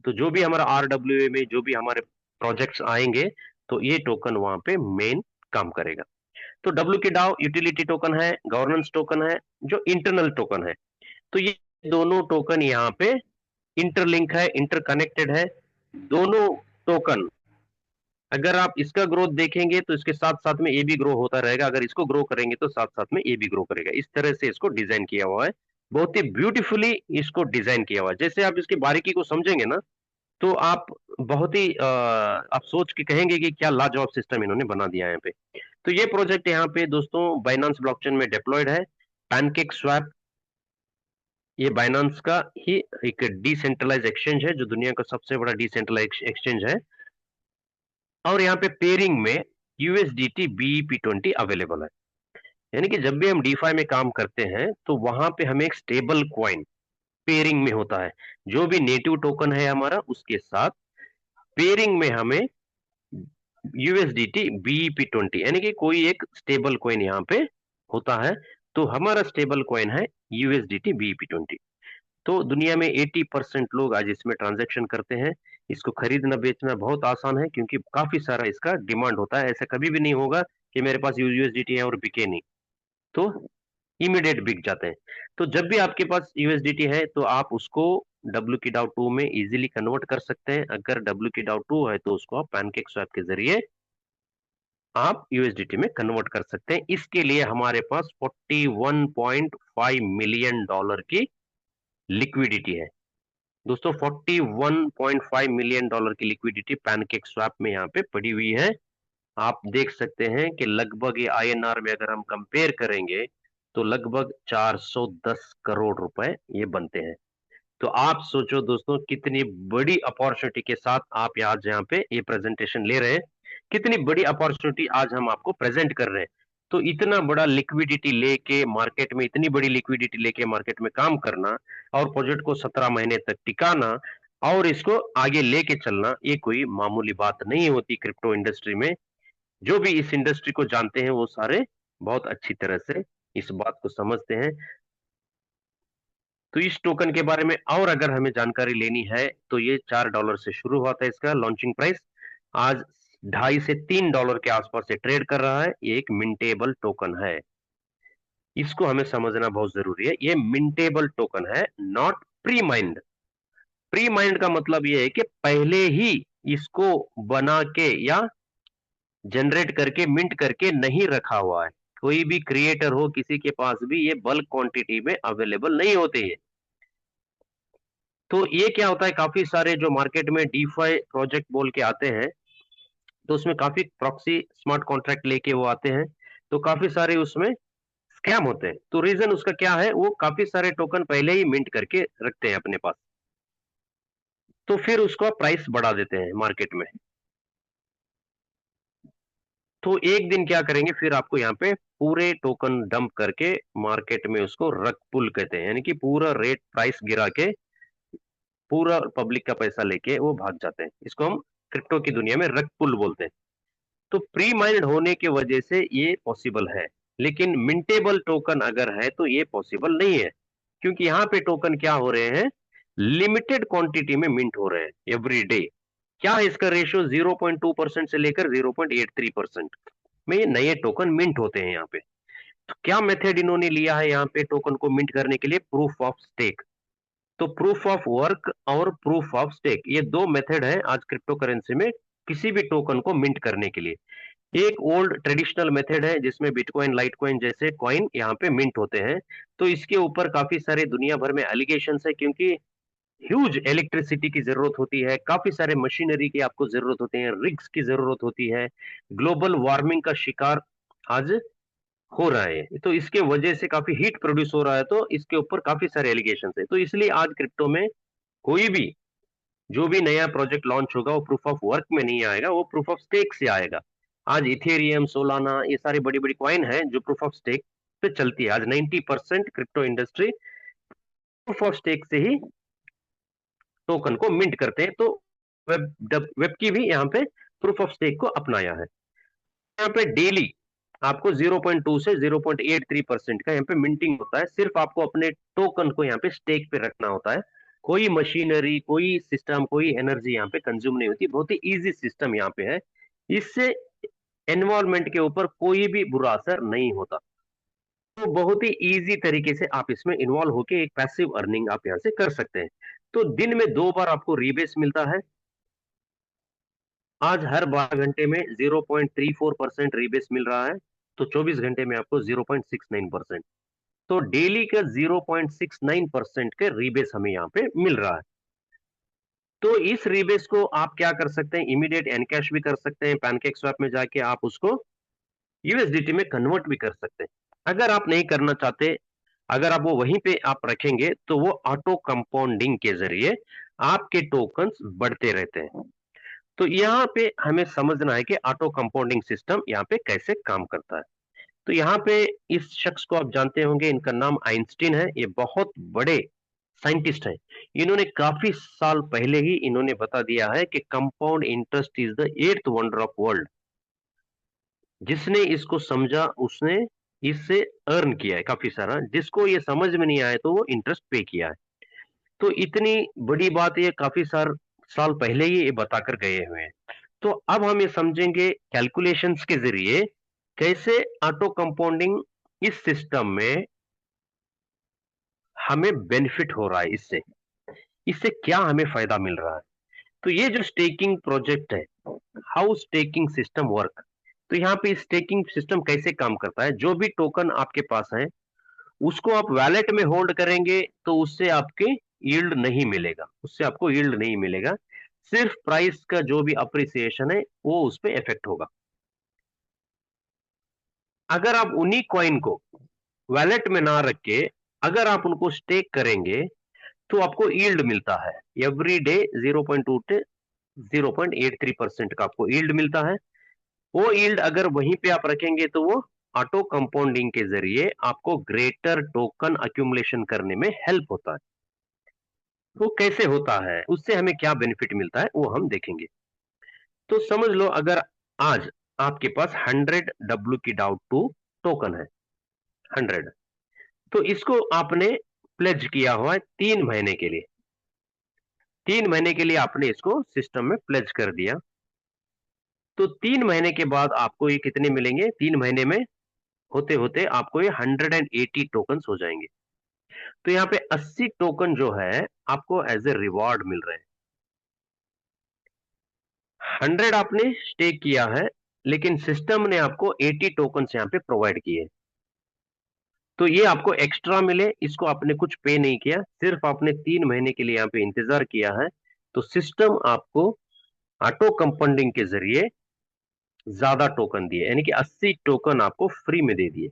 तो जो भी हमारा RWA में जो भी हमारे प्रोजेक्ट्स आएंगे तो ये टोकन वहां पे मेन काम करेगा। तो डब्ल्यू की डाउ यूटिलिटी टोकन है, गवर्नेंस टोकन है, जो इंटरनल टोकन है। तो ये दोनों टोकन यहाँ पे इंटरलिंक है, इंटरकनेक्टेड है। दोनों टोकन, अगर आप इसका ग्रोथ देखेंगे तो इसके साथ साथ में ये भी ग्रो होता रहेगा, अगर इसको ग्रो करेंगे तो साथ साथ में ये भी ग्रो करेगा। इस तरह से इसको डिजाइन किया हुआ है, बहुत ही ब्यूटीफुली इसको डिजाइन किया हुआ है। जैसे आप इसकी बारीकी को समझेंगे ना तो आप बहुत ही आप सोच के कहेंगे कि क्या लाजवाब सिस्टम इन्होंने बना दिया है यहाँ पे। तो ये प्रोजेक्ट यहाँ पे दोस्तों बाइनांस ब्लॉकचेन में डिप्लॉयड है। पैनकेक स्वैप ये बाइनांस का ही एक डिसेंट्रलाइज एक्सचेंज है, जो दुनिया का सबसे बड़ा डिसेंट्रलाइज एक्सचेंज है। और यहाँ पे पेयरिंग में यूएसडीटी BEP20 अवेलेबल है। यानी कि जब भी हम डीफाई में काम करते हैं तो वहां पे हमें एक स्टेबल क्वाइन पेयरिंग में होता है। जो भी नेटिव टोकन है हमारा, उसके साथ पेयरिंग में हमें यूएसडीटी BEP20 यानी कि कोई एक स्टेबल कॉइन यहाँ पे होता है। तो हमारा स्टेबल कॉइन है यूएसडीटी BEP20। तो दुनिया में 80% लोग आज इसमें ट्रांजैक्शन करते हैं। इसको खरीदना बेचना बहुत आसान है, क्योंकि काफी सारा इसका डिमांड होता है। ऐसा कभी भी नहीं होगा कि मेरे पास यूएसडीटी है और बिके नहीं, तो इमीडिएट बिक जाते हैं। तो जब भी आपके पास यूएसडीटी है तो आप उसको WK.2 में इजीली कन्वर्ट कर सकते हैं। अगर WK.2 है तो उसको आप पैनकेक स्वैप के जरिए आप यूएसडीटी में कन्वर्ट कर सकते हैं। इसके लिए हमारे पास $41.5 मिलियन की लिक्विडिटी है। दोस्तों $41.5 मिलियन की लिक्विडिटी पैनकेक स्वैप में यहाँ पे पड़ी हुई है। आप देख सकते हैं कि लगभग ये INR में अगर हम कंपेयर करेंगे तो लगभग 410 करोड़ रुपए ये बनते हैं। तो आप सोचो दोस्तों, कितनी बड़ी अपॉर्चुनिटी के साथ आप आज यहाँ पे ये प्रेजेंटेशन ले रहे हैं। कितनी बड़ी अपॉर्चुनिटी आज हम आपको प्रेजेंट कर रहे हैं। तो इतना बड़ा लिक्विडिटी लेके मार्केट में, इतनी बड़ी लिक्विडिटी लेके मार्केट में काम करना और प्रोजेक्ट को 17 महीने तक टिकाना और इसको आगे लेके चलना, ये कोई मामूली बात नहीं होती क्रिप्टो इंडस्ट्री में। जो भी इस इंडस्ट्री को जानते हैं वो सारे बहुत अच्छी तरह से इस बात को समझते हैं। तो इस टोकन के बारे में और अगर हमें जानकारी लेनी है तो ये $4 से शुरू हुआ था। इसका लॉन्चिंग प्राइस आज 2.5 से $3 के आसपास से ट्रेड कर रहा है। ये एक मिंटेबल टोकन है, इसको हमें समझना बहुत जरूरी है। ये मिंटेबल टोकन है, not pre mind. Pre mind का मतलब ये है कि पहले ही इसको बना के या जनरेट करके मिंट करके नहीं रखा हुआ है। कोई भी क्रिएटर हो, किसी के पास भी ये बल्क क्वांटिटी में अवेलेबल नहीं होते हैं। तो ये क्या होता है, काफी सारे जो मार्केट में डीफाई प्रोजेक्ट बोल के आते हैं, तो उसमें काफी प्रॉक्सी स्मार्ट कॉन्ट्रैक्ट लेके वो आते हैं, तो काफी सारे उसमें स्कैम होते हैं। तो रीजन उसका क्या है, वो काफी सारे टोकन पहले ही मिंट करके रखते हैं अपने पास, तो फिर उसका प्राइस बढ़ा देते हैं मार्केट में। तो एक दिन क्या करेंगे, फिर आपको यहाँ पे पूरे टोकन डंप करके मार्केट में उसको रग पुल कहते हैं, यानी कि पूरा रेट प्राइस गिरा के पूरा पब्लिक का पैसा लेके वो भाग जाते हैं। इसको हम क्रिप्टो की दुनिया में रग पुल बोलते हैं। तो प्री माइंड होने की वजह से ये पॉसिबल है, लेकिन मिंटेबल टोकन अगर है तो ये पॉसिबल नहीं है, क्योंकि यहाँ पे टोकन क्या हो रहे हैं, लिमिटेड क्वांटिटी में मिंट हो रहे हैं एवरी डे। क्या है इसका रेशियो, 0.2% से लेकर 0.83% में ये नए टोकन मिंट होते हैं यहाँ पे। तो क्या मेथड इन्होंने लिया है यहाँ पे टोकन को मिंट करने के लिए, प्रूफ ऑफ स्टेक। तो प्रूफ ऑफ वर्क और प्रूफ ऑफ स्टेक, ये दो मेथड है आज क्रिप्टो करेंसी में किसी भी टोकन को मिंट करने के लिए। एक ओल्ड ट्रेडिशनल मेथड है जिसमें बिटकॉइन, लाइटकॉइन जैसे कॉइन यहाँ पे मिंट होते हैं। तो इसके ऊपर काफी सारे दुनिया भर में एलिगेशन है, क्योंकि ह्यूज इलेक्ट्रिसिटी की जरूरत होती है, काफी सारे मशीनरी की आपको जरूरत होती है, रिग्स की जरूरत होती है, ग्लोबल वार्मिंग का शिकार आज हो रहा है, तो इसके वजह से काफी हीट प्रोड्यूस हो रहा है। तो इसके ऊपर काफी सारे एलिगेशन है। तो इसलिए आज क्रिप्टो में कोई भी जो भी नया प्रोजेक्ट लॉन्च होगा वो प्रूफ ऑफ वर्क में नहीं आएगा, वो प्रूफ ऑफ स्टेक से आएगा। आज इथेरियम, सोलाना, ये सारी बड़ी बड़ी कॉइन है जो प्रूफ ऑफ स्टेक पे चलती है। आज 90% crypto industry proof of stake से ही टोकन को मिंट करते हैं। तो वेब की भी यहाँ पे प्रूफ ऑफ स्टेक को अपनाया है। यहाँ पे डेली आपको 0.2 से 0.83% का यहाँ पे मिंटिंग होता है। सिर्फ आपको अपने टोकन को यहाँ पे स्टेक पे रखना होता है। कोई मशीनरी, कोई सिस्टम, कोई एनर्जी यहाँ पे कंज्यूम नहीं होती। बहुत ही इजी सिस्टम यहाँ पे है। इससे एनवायरमेंट के ऊपर कोई भी बुरा असर नहीं होता। तो बहुत ही इजी तरीके से आप इसमें इन्वॉल्व होके एक पैसिव अर्निंग आप यहाँ से कर सकते हैं। तो दिन में 2 बार आपको रीबेस मिलता है। आज हर 12 घंटे में 0.34% रीबेस मिल रहा है, तो 24 घंटे में आपको 0.69%। तो डेली का 0.69% के रीबेस हमें यहाँ पे मिल रहा है। तो इस रीबेस को आप क्या कर सकते हैं, इमीडिएट एनकैश भी कर सकते हैं। पैनकेक स्वैप में जाके आप उसको यूएसडीटी में कन्वर्ट भी कर सकते हैं। अगर आप नहीं करना चाहते, अगर आप वो वहीं पे आप रखेंगे तो वो ऑटो कंपाउंडिंग के जरिए आपके टोकन्स बढ़ते रहते हैं। तो यहाँ पे हमें समझना है कि ऑटो कंपाउंडिंग सिस्टम यहाँ पे कैसे काम करता है। तो यहाँ पे इस शख्स को आप जानते होंगे, इनका नाम आइंस्टीन है। ये बहुत बड़े साइंटिस्ट हैं। इन्होंने काफी साल पहले ही इन्होंने बता दिया है कि compound interest is the eighth wonder of world. जिसने इसको समझा उसने इससे अर्न किया है काफी सारा, जिसको ये समझ में नहीं आया तो वो इंटरेस्ट पे किया है। तो इतनी बड़ी बात ये काफी साल पहले ही ये बताकर गए हुए हैं। तो अब हम ये समझेंगे कैलकुलेशंस के जरिए कैसे ऑटो कंपाउंडिंग इस सिस्टम में हमें बेनिफिट हो रहा है। इससे इससे क्या हमें फायदा मिल रहा है। तो ये जो स्टेकिंग प्रोजेक्ट है, हाउ स्टेकिंग सिस्टम वर्क, तो यहाँ पे स्टेकिंग सिस्टम कैसे काम करता है। जो भी टोकन आपके पास है उसको आप वैलेट में होल्ड करेंगे तो उससे आपके यील्ड नहीं मिलेगा, उससे आपको यील्ड नहीं मिलेगा। सिर्फ प्राइस का जो भी अप्रिसिएशन है वो उस पर इफेक्ट होगा। अगर आप उन्हीं कॉइन को वैलेट में ना रख के अगर आप उनको स्टेक करेंगे तो आपको यील्ड मिलता है एवरी डे 0.2 से 0.83% का आपको यील्ड मिलता है। वो यील्ड अगर वहीं पे आप रखेंगे तो वो ऑटो कंपाउंडिंग के जरिए आपको ग्रेटर टोकन अक्यूमुलेशन करने में हेल्प होता है। वो कैसे होता है, उससे हमें क्या बेनिफिट मिलता है वो हम देखेंगे। तो समझ लो, अगर आज आपके पास 100 की डाउट टू टोकन है, 100, तो इसको आपने प्लेज किया हुआ है 3 महीने के लिए। 3 महीने के लिए आपने इसको सिस्टम में प्लेज कर दिया। तो 3 महीने के बाद आपको ये कितने मिलेंगे, 3 महीने में होते होते आपको ये 180 टोकन हो जाएंगे। तो यहाँ पे 80 टोकन जो है आपको एज ए रिवॉर्ड मिल रहे हैं। 100 आपने स्टेक किया है लेकिन सिस्टम ने आपको 80 टोकन यहाँ पे प्रोवाइड किए। तो ये आपको एक्स्ट्रा मिले, इसको आपने कुछ पे नहीं किया, सिर्फ आपने 3 महीने के लिए यहाँ पे इंतजार किया है। तो सिस्टम आपको ऑटो कंपाउंडिंग के जरिए ज्यादा टोकन दिए, यानी कि 80 टोकन आपको फ्री में दे दिए।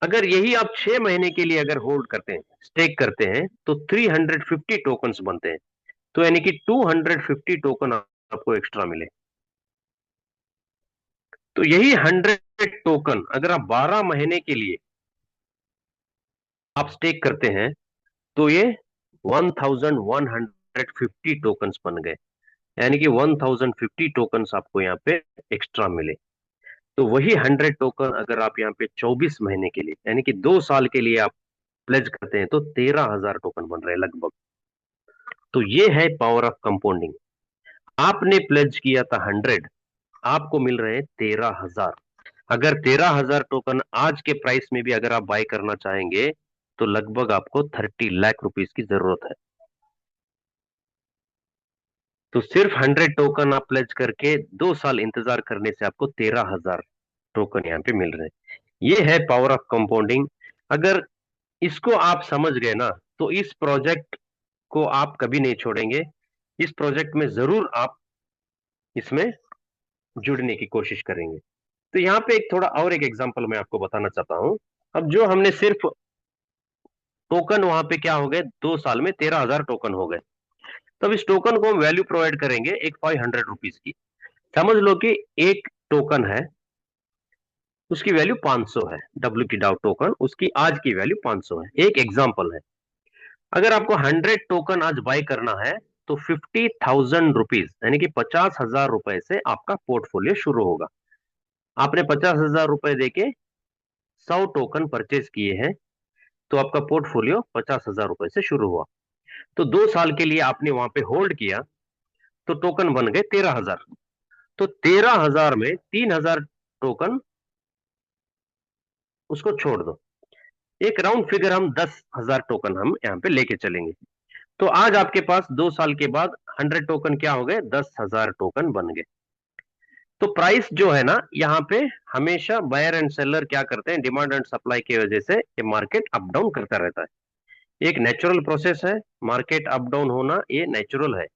अगर यही आप 6 महीने के लिए अगर होल्ड करते हैं, स्टेक करते हैं, तो 350 टोकन बनते हैं। तो यानी कि 250 टोकन आपको एक्स्ट्रा मिले। तो यही 100 टोकन अगर आप 12 महीने के लिए आप स्टेक करते हैं तो ये 1150 टोकन बन गए, यानी कि 1050 टोकन आपको यहाँ पे एक्स्ट्रा मिले। तो वही 100 टोकन अगर आप यहाँ पे 24 महीने के लिए यानी कि 2 साल के लिए आप प्लेज करते हैं तो 13,000 टोकन बन रहे हैं लगभग। तो ये है पावर ऑफ कंपाउंडिंग। आपने प्लेज किया था 100, आपको मिल रहे हैं 13,000। अगर 13,000 टोकन आज के प्राइस में भी अगर आप बाय करना चाहेंगे तो लगभग आपको 30 लाख रुपीस की जरूरत है। तो सिर्फ 100 टोकन आप प्लेज करके 2 साल इंतजार करने से आपको 13,000 टोकन यहाँ पे मिल रहे हैं। ये है पावर ऑफ कंपाउंडिंग। अगर इसको आप समझ गए ना तो इस प्रोजेक्ट को आप कभी नहीं छोड़ेंगे। इस प्रोजेक्ट में जरूर आप इसमें जुड़ने की कोशिश करेंगे। तो यहाँ पे एक थोड़ा और एक एग्जांपल मैं आपको बताना चाहता हूं। अब जो हमने सिर्फ टोकन वहां पे क्या हो गए, 2 साल में 13,000 टोकन हो गए। तब इस टोकन को हम वैल्यू प्रोवाइड करेंगे एक 500 रुपीज की। समझ लो कि एक टोकन है, उसकी वैल्यू 500 है। डब्ल्यू की डाउ टोकन उसकी आज की वैल्यू 500 है। एक एग्जाम्पल है। अगर आपको 100 टोकन आज बाय करना है तो 50,000 रुपीज यानी कि 50,000 रुपए से आपका पोर्टफोलियो शुरू होगा। आपने 50,000 रुपए देके 100 टोकन परचेज किए हैं तो आपका पोर्टफोलियो 50,000 रुपए से शुरू हुआ। तो 2 साल के लिए आपने वहां पे होल्ड किया तो टोकन बन गए 13,000। तो 13,000 में 3,000 टोकन उसको छोड़ दो। एक राउंड फिगर हम 10,000 टोकन हम यहाँ पे लेके चलेंगे। तो आज आपके पास 2 साल के बाद 100 टोकन क्या हो गए, 10,000 टोकन बन गए। तो प्राइस जो है ना यहाँ पे हमेशा बायर एंड सेलर क्या करते हैं, डिमांड एंड सप्लाई की वजह से ये मार्केट अप डाउन करता रहता है। एक नेचुरल प्रोसेस है, मार्केट अप डाउन होना ये नेचुरल है।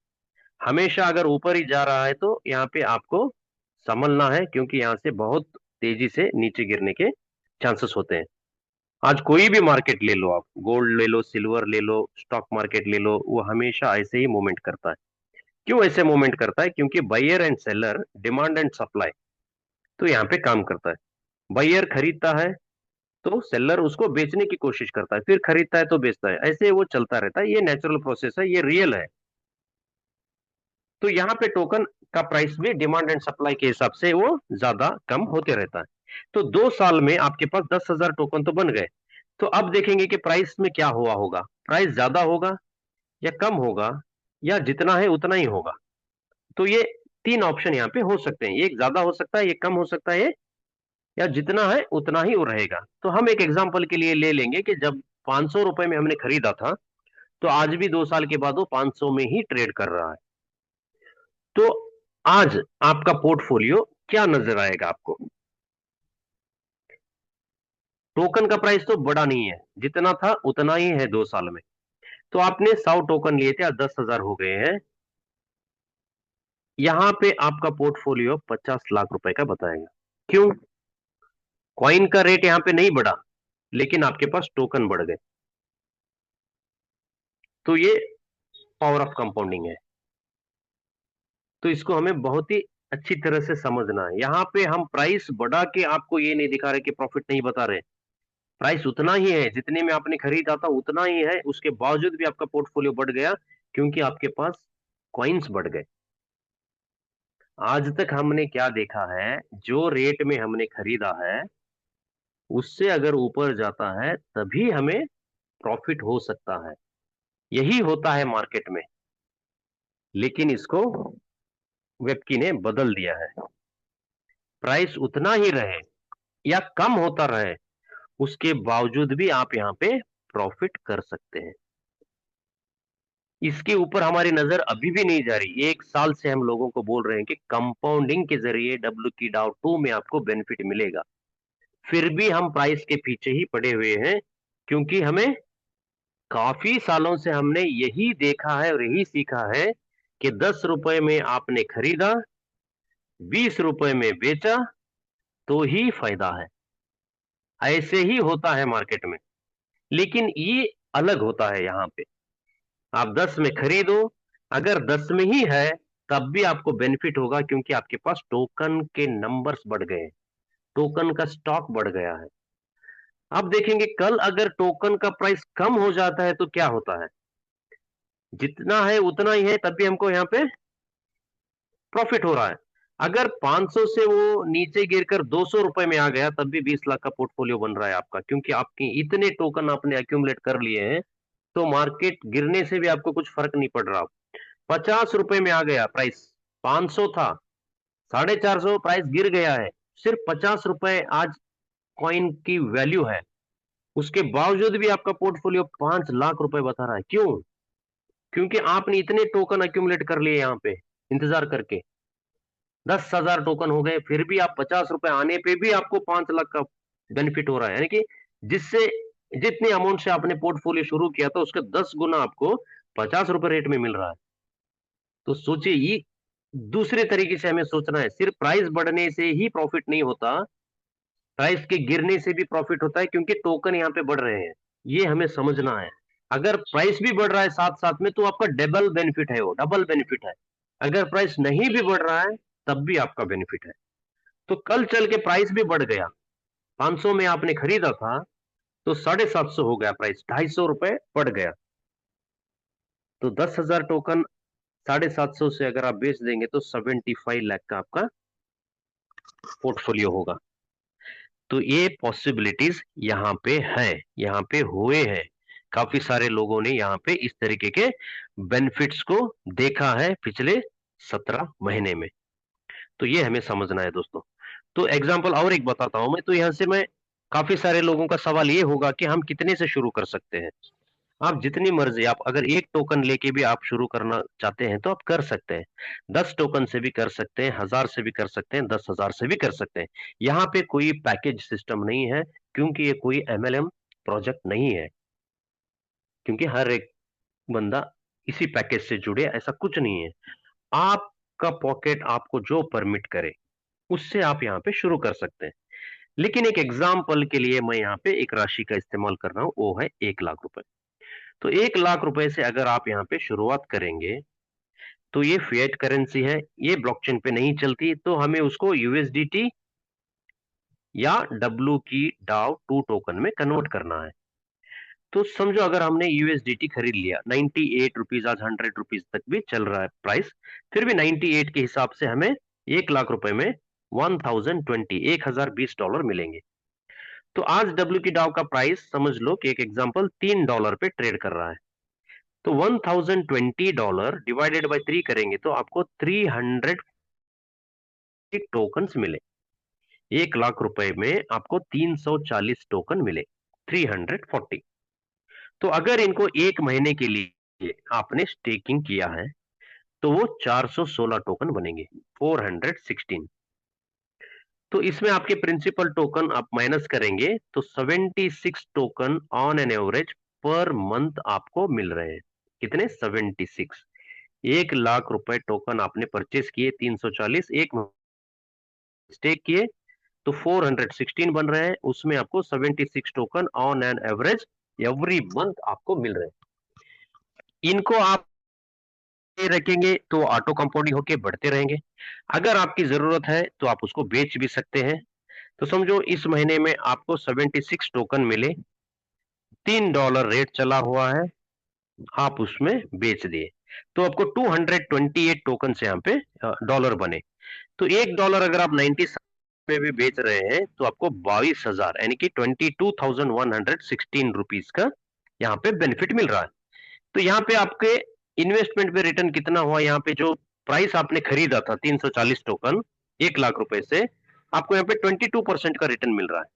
हमेशा अगर ऊपर ही जा रहा है तो यहाँ पे आपको संभलना है, क्योंकि यहां से बहुत तेजी से नीचे गिरने के चांसेस होते हैं। आज कोई भी मार्केट ले लो, आप गोल्ड ले लो, सिल्वर ले लो, स्टॉक मार्केट ले लो, वो हमेशा ऐसे ही मूवमेंट करता है। क्यों ऐसे मूवमेंट करता है? क्योंकि buyer and seller, demand and supply, तो यहाँ पे काम करता है। बायर खरीदता है तो सेलर उसको बेचने की कोशिश करता है, फिर खरीदता है तो बेचता है, ऐसे वो चलता रहता है। ये नेचुरल प्रोसेस है, ये रियल है। तो यहाँ पे टोकन का प्राइस भी डिमांड एंड सप्लाई के हिसाब से वो ज्यादा कम होते रहता है। तो 2 साल में आपके पास 10,000 टोकन तो बन गए। तो अब देखेंगे कि प्राइस में क्या हुआ होगा। प्राइस ज्यादा होगा या कम होगा, या जितना है उतना ही होगा। तो ये 3 ऑप्शन यहाँ पे हो सकते हैं, एक ज्यादा हो सकता है, ये कम हो सकता है, या जितना है उतना ही वो रहेगा। तो हम एक एग्जांपल के लिए ले लेंगे कि जब 500 रुपए में हमने खरीदा था, तो आज भी 2 साल के बाद वो 500 में ही ट्रेड कर रहा है। तो आज आपका पोर्टफोलियो क्या नजर आएगा आपको? टोकन का प्राइस तो बड़ा नहीं है, जितना था उतना ही है 2 साल में। तो आपने 100 टोकन लिए थे, आज 10,000 हो गए हैं। यहां पे आपका पोर्टफोलियो 50 लाख रुपए का बताएगा। क्यों? कॉइन का रेट यहां पे नहीं बढ़ा, लेकिन आपके पास टोकन बढ़ गए। तो ये पावर ऑफ कंपाउंडिंग है। तो इसको हमें बहुत ही अच्छी तरह से समझना है। यहाँ पे हम प्राइस बढ़ा के आपको ये नहीं दिखा रहे कि प्रॉफिट नहीं बता रहे। प्राइस उतना ही है, जितने में आपने खरीदा था उतना ही है, उसके बावजूद भी आपका पोर्टफोलियो बढ़ गया, क्योंकि आपके पास कॉइन्स बढ़ गए। आज तक हमने क्या देखा है, जो रेट में हमने खरीदा है उससे अगर ऊपर जाता है तभी हमें प्रॉफिट हो सकता है। यही होता है मार्केट में। लेकिन इसको वेबकी ने बदल दिया है। प्राइस उतना ही रहे या कम होता रहे, उसके बावजूद भी आप यहाँ पे प्रॉफिट कर सकते हैं। इसके ऊपर हमारी नजर अभी भी नहीं जा रही। 1 साल से हम लोगों को बोल रहे हैं कि कंपाउंडिंग के जरिए डब्ल्यू की डाउ 2 में आपको बेनिफिट मिलेगा। फिर भी हम प्राइस के पीछे ही पड़े हुए हैं, क्योंकि हमें काफी सालों से हमने यही देखा है और यही सीखा है कि 10 रुपए में आपने खरीदा, 20 रुपए में बेचा, तो ही फायदा है। ऐसे ही होता है मार्केट में। लेकिन ये अलग होता है। यहाँ पे आप 10 में खरीदो, अगर 10 में ही है तब भी आपको बेनिफिट होगा, क्योंकि आपके पास टोकन के नंबर्स बढ़ गए हैं, टोकन का स्टॉक बढ़ गया है। अब देखेंगे कल अगर टोकन का प्राइस कम हो जाता है तो क्या होता है। जितना है उतना ही है, तब भी हमको यहाँ पे प्रॉफिट हो रहा है। अगर 500 से वो नीचे गिरकर 200 रुपए में आ गया, तब भी 20 लाख का पोर्टफोलियो बन रहा है आपका, क्योंकि आपके इतने टोकन आपने एक्यूमुलेट कर लिए हैं। तो मार्केट गिरने से भी आपको कुछ फर्क नहीं पड़ रहा। 50 रुपए में आ गया प्राइस, 500 था, 450 प्राइस गिर गया है, सिर्फ 50 रुपए आज कॉइन की वैल्यू है। उसके बावजूद भी आपका पोर्टफोलियो 5 लाख रुपए बता रहा है। क्यों? क्योंकि आपने इतने टोकन अक्यूमुलेट कर लिए यहाँ पे इंतजार करके। 10,000 टोकन हो गए, फिर भी आप 50 रुपए आने पे भी आपको 5 लाख का बेनिफिट हो रहा है। यानी कि जिससे जितने अमाउंट से आपने पोर्टफोलियो शुरू किया था उसके 10 गुना आपको 50 रुपए रेट में मिल रहा है। तो सोचिए, ये दूसरे तरीके से हमें सोचना है। सिर्फ प्राइस बढ़ने से ही प्रॉफिट नहीं होता, प्राइस के गिरने से भी प्रॉफिट होता है, क्योंकि टोकन यहाँ पे बढ़ रहे हैं। ये हमें समझना है। अगर प्राइस भी बढ़ रहा है साथ साथ में, तो आपका डबल बेनिफिट है, वो डबल बेनिफिट है। अगर प्राइस नहीं भी बढ़ रहा है तब भी आपका बेनिफिट है। तो कल चल के प्राइस भी बढ़ गया, 500 में आपने खरीदा था तो 750 हो गया, प्राइस 250 रुपए बढ़ गया। तो 10,000 टोकन 750 से अगर आप बेच देंगे तो 75 लाख का आपका पोर्टफोलियो होगा। तो ये पॉसिबिलिटीज यहाँ पे है, यहाँ पे हुए हैं। काफी सारे लोगों ने यहाँ पे इस तरीके के बेनिफिट्स को देखा है पिछले 17 महीने में। तो ये हमें समझना है दोस्तों। तो एग्जाम्पल और एक बताता हूं मैं। तो यहां से मैं, काफी सारे लोगों का सवाल ये होगा कि हम कितने से शुरू कर सकते हैं। आप जितनी मर्जी, आप अगर एक टोकन लेके भी आप शुरू करना चाहते हैं तो आप कर सकते हैं। 10 टोकन से भी कर सकते हैं, 1,000 से भी कर सकते हैं, 10,000 से भी कर सकते हैं। यहाँ पे कोई पैकेज सिस्टम नहीं है, क्योंकि ये कोई एमएलएम प्रोजेक्ट नहीं है। क्योंकि हर एक बंदा इसी पैकेज से जुड़े, ऐसा कुछ नहीं है। आपका पॉकेट आपको जो परमिट करे, उससे आप यहाँ पे शुरू कर सकते हैं। लेकिन एक एग्जाम्पल के लिए मैं यहाँ पे एक राशि का इस्तेमाल कर रहा हूं, वो है 1 लाख रुपए। तो 1 लाख रुपए से अगर आप यहाँ पे शुरुआत करेंगे, तो ये फिएट करेंसी है, ये ब्लॉकचेन पे नहीं चलती, तो हमें उसको यूएसडीटी या डब्ल्यू की डाव 2 टोकन में कन्वर्ट करना है। तो समझो अगर हमने यूएसडीटी खरीद लिया 98 रुपीज, आज 100 रुपीज तक भी चल रहा है प्राइस, फिर भी 98 के हिसाब से हमें 1 लाख रुपए में 1020 मिलेंगे। तो आज डब्ल्यू की डाव का प्राइस समझ लो कि एक एग्जांपल $3 पे ट्रेड कर रहा है। तो $1020 डिवाइडेड बाय 3 करेंगे तो आपको 300 टोकन्स मिले। 1 लाख रुपए में आपको 340 टोकन मिले, 340। तो अगर इनको एक महीने के लिए आपने स्टेकिंग किया है तो वो 416 टोकन बनेंगे, 416। तो इसमें आपके प्रिंसिपल टोकन आप माइनस करेंगे तो 76 token on an average per month आपको मिल रहे हैं। कितने? 76। 1 लाख रुपए टोकन आपने परचेस किए, 340 एक स्टेक किए, तो 416 बन रहे हैं, उसमें आपको 76 token on an average every month आपको मिल रहे हैं। इनको आप रखेंगे तो ऑटो कंपाउंडिंग होके बढ़ते रहेंगे। अगर आपकी जरूरत है तो आप उसको बेच भी सकते हैं। तो समझो इस महीने में आपको 76 टोकन मिले, $3 रेट चला हुआ है, आप उसमें बेच दिए, तो आपको 228 टोकन यहाँ पे डॉलर बने। तो $1 अगर आप 90 पे भी बेच रहे हैं तो आपको 22,000 यानी कि 22,116 रुपीज का यहाँ पे बेनिफिट मिल रहा है। तो यहाँ पे आपके इन्वेस्टमेंट पे रिटर्न कितना हुआ? यहाँ पे जो प्राइस आपने खरीदा था 340 टोकन 1 लाख रुपए से, आपको यहाँ पे 22% का रिटर्न मिल रहा है।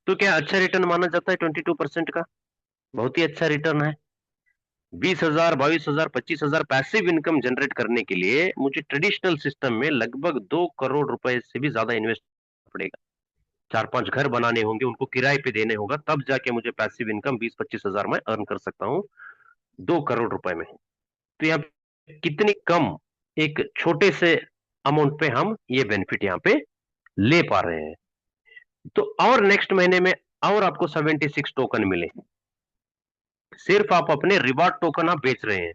तो क्या अच्छा रिटर्न माना जाता है 22% का? बहुत ही अच्छा रिटर्न है। 20,000, 22,000, 25,000 पैसिव इनकम जनरेट करने के लिए मुझे ट्रेडिशनल सिस्टम में लगभग 2 करोड़ रुपए से भी ज्यादा इन्वेस्ट पड़ेगा। 4-5 घर बनाने होंगे, उनको किराए पे देने होगा, तब जाके मुझे पैसिव इनकम 20-25,000 में अर्न कर सकता हूँ 2 करोड़ रुपए में। तो यहाँ कितनी कम एक छोटे से अमाउंट पे हम ये बेनिफिट यहाँ पे ले पा रहे हैं। तो और नेक्स्ट महीने में और आपको 76 टोकन मिले, सिर्फ आप अपने रिवार्ड टोकन आप बेच रहे हैं,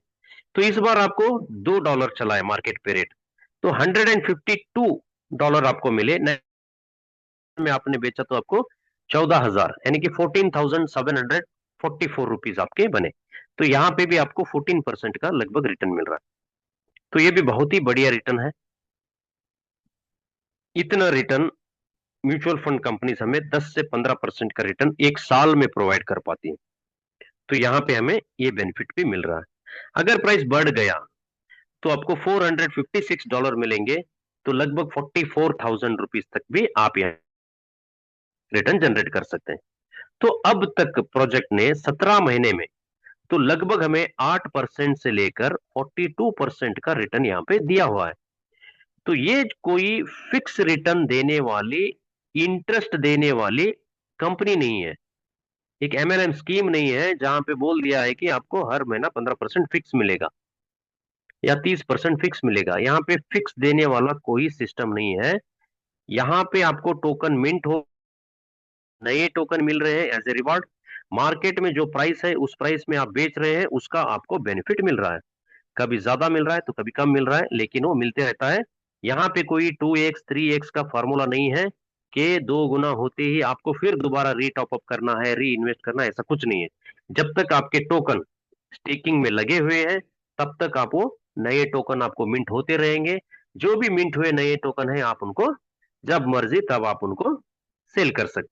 तो इस बार आपको $2 चला है मार्केट पे रेट, तो $152 आपको मिले। में आपने बेचा तो आपको 14,000 यानी कि 14,744 रुपीज आपके बने। तो यहां पे भी आपको 14% का लगभग रिटर्न मिल रहा है। तो ये भी बहुत ही बढ़िया रिटर्न है। इतना रिटर्न म्यूचुअल फंड कंपनीज हमें 10 से 15% का रिटर्न एक साल में प्रोवाइड कर पाती है। तो यहां पे हमें ये बेनिफिट भी मिल रहा है। अगर प्राइस बढ़ गया तो आपको $456 मिलेंगे, तो लगभग 44,000 रुपीज तक भी आप यहाँ रिटर्न जनरेट कर सकते हैं। तो अब तक प्रोजेक्ट ने 17 महीने में तो लगभग हमें 8% से लेकर 42% का रिटर्न यहाँ पे दिया हुआ है। तो ये कोई फिक्स रिटर्न देने वाली, इंटरेस्ट देने वाली कंपनी नहीं है, एक एमएलएम स्कीम नहीं है जहां पे बोल दिया है कि आपको हर महीना 15% फिक्स मिलेगा या 30% फिक्स मिलेगा। यहाँ पे फिक्स देने वाला कोई सिस्टम नहीं है। यहाँ पे आपको टोकन मिंट हो, नए टोकन मिल रहे हैं एज ए रिवार्ड, मार्केट में जो प्राइस है उस प्राइस में आप बेच रहे हैं, उसका आपको बेनिफिट मिल रहा है। कभी ज्यादा मिल रहा है तो कभी कम मिल रहा है, लेकिन वो मिलते रहता है। यहाँ पे कोई 2x 3x का फॉर्मूला नहीं है कि 2 गुना होते ही आपको फिर दोबारा रीटॉप अप करना है, री इन्वेस्ट करना है, ऐसा कुछ नहीं है। जब तक आपके टोकन स्टेकिंग में लगे हुए हैं तब तक आप वो नए टोकन आपको मिंट होते रहेंगे। जो भी मिंट हुए नए टोकन है आप उनको जब मर्जी तब आप उनको सेल कर सकते।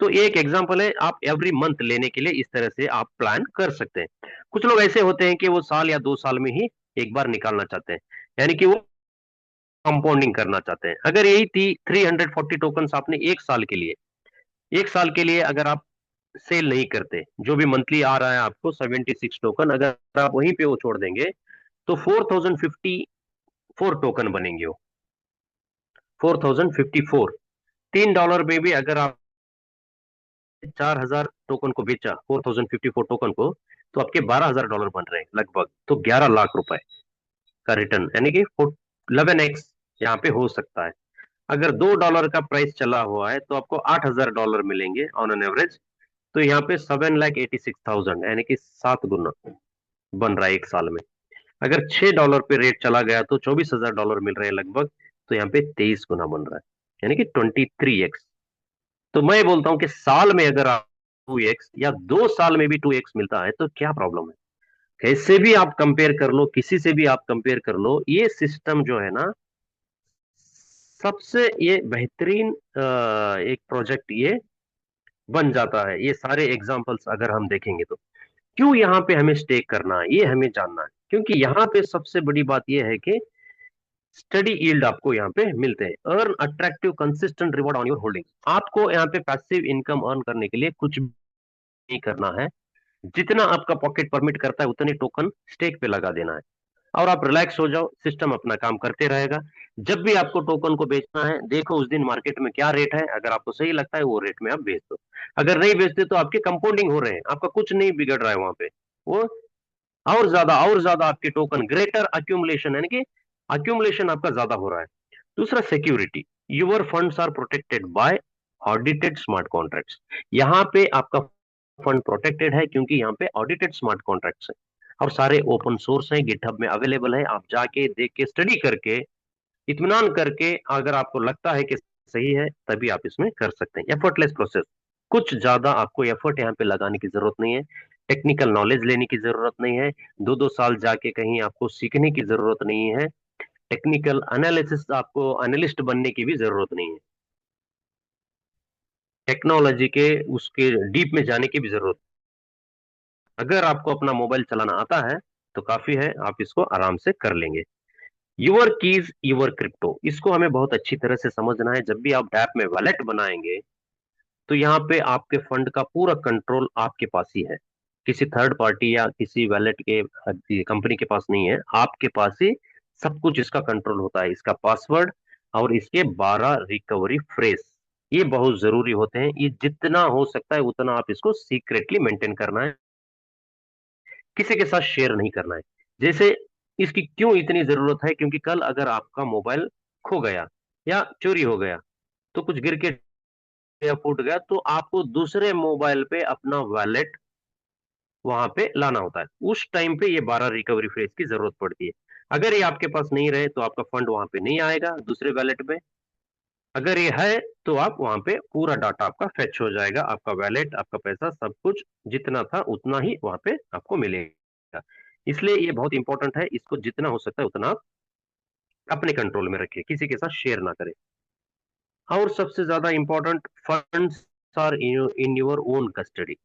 तो एक एग्जांपल है, आप एवरी मंथ लेने के लिए इस तरह से आप प्लान कर सकते हैं। कुछ लोग ऐसे होते हैं कि वो साल या 2 साल में ही एक बार निकालना चाहते हैं, यानी कि वो कंपाउंडिंग करना चाहते हैं। अगर यही थी 340 टोकन आपने एक साल के लिए अगर आप सेल नहीं करते, जो भी मंथली आ रहा है आपको 76 टोकन, अगर आप वहीं पे वो छोड़ देंगे तो 4054 टोकन बनेंगे। वो 4054, $3 में भी अगर आप 4,000 टोकन को बेचा, 4054 टोकन को, तो आपके $12,000 बन रहे हैं लगभग, तो 11 लाख रुपए का रिटर्न, यानी कि 11x। यहाँ पे हो सकता है। अगर $2 का प्राइस चला हुआ है तो आपको $8,000 मिलेंगे ऑन एन एवरेज। तो यहाँ पे 7,86,000 यानी कि 7 गुना बन रहा है एक साल में। अगर $6 पे रेट चला गया तो $24,000 मिल रहे हैं लगभग। तो यहाँ पे 23 गुना बन रहा है, यानी कि 23x। तो मैं बोलता हूँ कि साल में अगर आप 2x या 2 साल में भी 2x मिलता है तो क्या प्रॉब्लम है। कैसे भी आप कंपेयर कर लो, किसी से भी आप कंपेयर कर लो, ये सिस्टम जो है ना, सबसे ये बेहतरीन एक प्रोजेक्ट ये बन जाता है। ये सारे एग्जांपल्स अगर हम देखेंगे तो क्यों यहाँ पे हमें स्टे करना है ये हमें जानना है, क्योंकि यहाँ पे सबसे बड़ी बात ये है कि स्टडी यील्ड आपको यहाँ पे मिलते हैं। Earn attractive consistent reward on your holding. आपको यहाँ पे पैसिव इनकम अर्न करने के लिए कुछ भी नहीं करना है। जितना आपका पॉकेट परमिट करता है उतने टोकन स्टेक पे लगा देना है और आप रिलैक्स हो जाओ, सिस्टम अपना काम करते रहेगा। जब भी आपको टोकन को बेचना है, देखो उस दिन मार्केट में क्या रेट है, अगर आपको सही लगता है वो रेट में आप बेच दो। अगर नहीं बेचते तो आपके कंपाउंडिंग हो रहे हैं, आपका कुछ नहीं बिगड़ रहा है वहां पे। वो और ज्यादा आपके टोकन ग्रेटर अक्यूमुलेशन, यानी कि अक्यूमुलेशन आपका ज्यादा हो रहा है। दूसरा, security. Your funds are protected by audited smart contracts. यहाँ पे आपका फंड प्रोटेक्टेड है क्योंकि यहाँ पे ऑडिटेड स्मार्ट कॉन्ट्रैक्ट्स है और सारे ओपन सोर्स हैं, गिटहब में अवेलेबल है। आप जाके देख के स्टडी करके इत्मीनान करके अगर आपको लगता है कि सही है तभी आप इसमें कर सकते हैं। एफर्टलेस प्रोसेस, कुछ ज्यादा आपको एफर्ट यहाँ पे लगाने की जरूरत नहीं है। टेक्निकल नॉलेज लेने की जरूरत नहीं है। 2-2 साल जाके कहीं आपको सीखने की जरूरत नहीं है। टेक्निकल एनालिसिस, आपको एनालिस्ट बनने की भी जरूरत नहीं है। टेक्नोलॉजी के उसके डीप में जाने की भी जरूरत। अगर आपको अपना मोबाइल चलाना आता है तो काफी है, आप इसको आराम से कर लेंगे। यूर कीज यूर क्रिप्टो, इसको हमें बहुत अच्छी तरह से समझना है। जब भी आप डैप में वॉलेट बनाएंगे तो यहाँ पे आपके फंड का पूरा कंट्रोल आपके पास ही है। किसी थर्ड पार्टी या किसी वॉलेट के कंपनी के पास नहीं है, आपके पास ही सब कुछ इसका कंट्रोल होता है। इसका पासवर्ड और इसके 12 रिकवरी फ्रेज, ये बहुत जरूरी होते हैं। ये जितना हो सकता है उतना आप इसको सीक्रेटली मेंटेन करना है, किसी के साथ शेयर नहीं करना है। जैसे इसकी क्यों इतनी जरूरत है, क्योंकि कल अगर आपका मोबाइल खो गया या चोरी हो गया, तो कुछ गिर के या फूट गया, तो आपको दूसरे मोबाइल पे अपना वॉलेट वहां पे लाना होता है। उस टाइम पे ये 12 रिकवरी फ्रेज की जरूरत पड़ती है। अगर ये आपके पास नहीं रहे तो आपका फंड वहां पे नहीं आएगा दूसरे वॉलेट पे। अगर ये है तो आप वहां पे पूरा डाटा आपका फेच हो जाएगा, आपका वॉलेट, आपका पैसा, सब कुछ जितना था उतना ही वहां पे आपको मिलेगा। इसलिए ये बहुत इंपॉर्टेंट है, इसको जितना हो सकता है उतना आप अपने कंट्रोल में रखिए, किसी के साथ शेयर ना करें। और सबसे ज्यादा important, funds are in your own custody.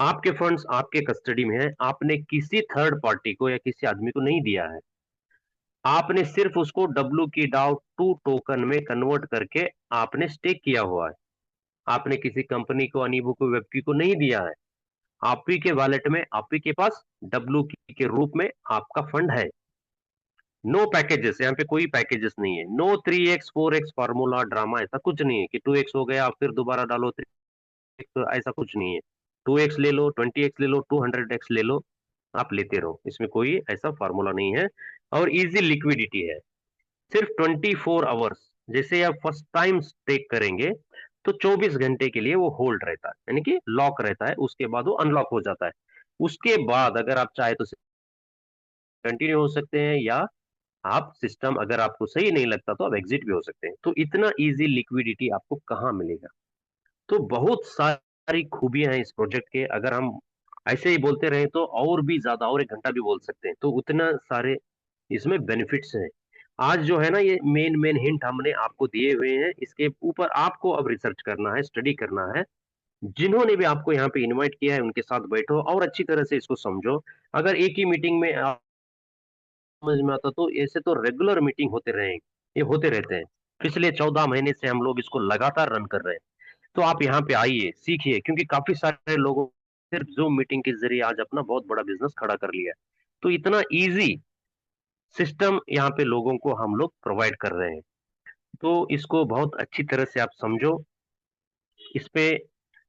आपके फंड्स आपके कस्टडी में है, आपने किसी थर्ड पार्टी को या किसी आदमी को नहीं दिया है। आपने सिर्फ उसको डब्ल्यू की डाउ टू टोकन में कन्वर्ट करके आपने स्टेक किया हुआ है। आपने किसी कंपनी को, अनीबू को, वेबकी को नहीं दिया है। आप ही के वॉलेट में, आप ही के पास डब्ल्यू की के रूप में आपका फंड है। नो पैकेजेस, यहाँ पे कोई पैकेजेस नहीं है। No 3x 4x formula drama, ऐसा कुछ नहीं है कि 2x हो गया फिर दोबारा डालो 3x, तो ऐसा कुछ नहीं है। 2x ले लो, 20x ले लो, 200x ले लो, आप लेते रहो, इसमें कोई ऐसा फार्मूला नहीं है। और इजी लिक्विडिटी है, सिर्फ 24 आवर्स। जैसे आप फर्स्ट टाइम स्टेक करेंगे तो 24 घंटे के लिए वो होल्ड रहता है, यानी कि लॉक रहता है, उसके बाद वो अनलॉक हो जाता है। उसके बाद अगर आप चाहे तो कंटिन्यू हो सकते हैं, या आप सिस्टम अगर आपको सही नहीं लगता तो आप एग्जिट भी हो सकते हैं। तो इतना इजी लिक्विडिटी आपको कहाँ मिलेगा। तो बहुत सारी खूबियां हैं इस प्रोजेक्ट के। अगर हम ऐसे ही बोलते रहे तो और भी ज्यादा, और 1 घंटा भी बोल सकते हैं, तो उतना सारे इसमें बेनिफिट्स हैं। आज जो है ना, ये मेन मेन हिंट हमने आपको दिए हुए हैं, इसके ऊपर आपको अब रिसर्च करना है, स्टडी करना है। जिन्होंने भी आपको यहाँ पे इनवाइट किया है उनके साथ बैठो और अच्छी तरह से इसको समझो। अगर एक ही मीटिंग में समझ में आता तो ऐसे तो रेगुलर मीटिंग होते रहेंगे, ये होते रहते हैं। पिछले 14 महीने से हम लोग इसको लगातार रन कर रहे हैं। तो आप यहाँ पे आइए, सीखिए, क्योंकि काफी सारे लोगों सिर्फ जूम मीटिंग के जरिए आज अपना बहुत बड़ा बिजनेस खड़ा कर लिया है। तो इतना इजी सिस्टम यहाँ पे लोगों को हम लोग प्रोवाइड कर रहे हैं। तो इसको बहुत अच्छी तरह से आप समझो। इस पे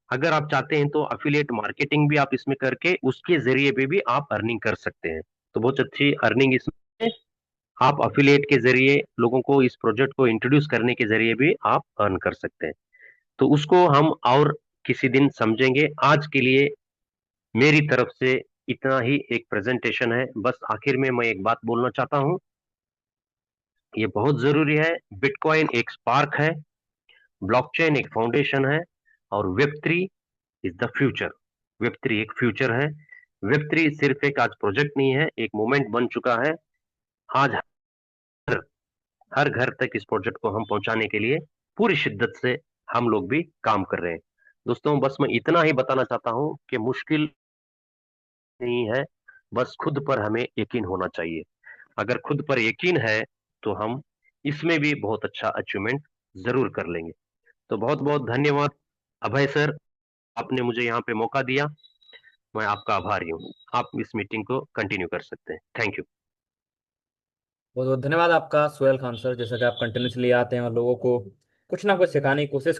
अगर आप चाहते हैं तो अफिलिएट मार्केटिंग भी आप इसमें करके उसके जरिए पे भी आप अर्निंग कर सकते हैं। तो बहुत अच्छी अर्निंग इसमें आप अफिलिएट के जरिए लोगों को इस प्रोजेक्ट को इंट्रोड्यूस करने के जरिए भी आप अर्न कर सकते हैं। तो उसको हम और किसी दिन समझेंगे। आज के लिए मेरी तरफ से इतना ही एक प्रेजेंटेशन है। बस आखिर में मैं एक बात बोलना चाहता हूं, ये बहुत जरूरी है। बिटकॉइन एक स्पार्क है, ब्लॉकचेन एक फाउंडेशन है, और web 3 is the future. Web 3 एक फ्यूचर है। वेब 3 सिर्फ एक आज प्रोजेक्ट नहीं है, एक मोमेंट बन चुका है। आज हर हर घर तक इस प्रोजेक्ट को हम पहुंचाने के लिए पूरी शिद्दत से हम लोग भी काम कर रहे हैं। दोस्तों, बस मैं इतना ही बताना चाहता हूं कि मुश्किल नहीं है, बस खुद पर हमें यकीन होना चाहिए। अगर खुद पर यकीन है तो हम इसमें भी बहुत अच्छा अचीवमेंट जरूर कर लेंगे। तो बहुत बहुत धन्यवाद अभय सर, आपने मुझे यहाँ पे मौका दिया। मैं आपका आभारी हूँ। आप इस मीटिंग को कंटिन्यू कर सकते हैं। Thank you. बहुत बहुत धन्यवाद आपका सुहेल खान सर, जैसा कि आप कंटिन्यूसली आते हैं और लोगों को कुछ ना कुछ सिखाने की कोशिश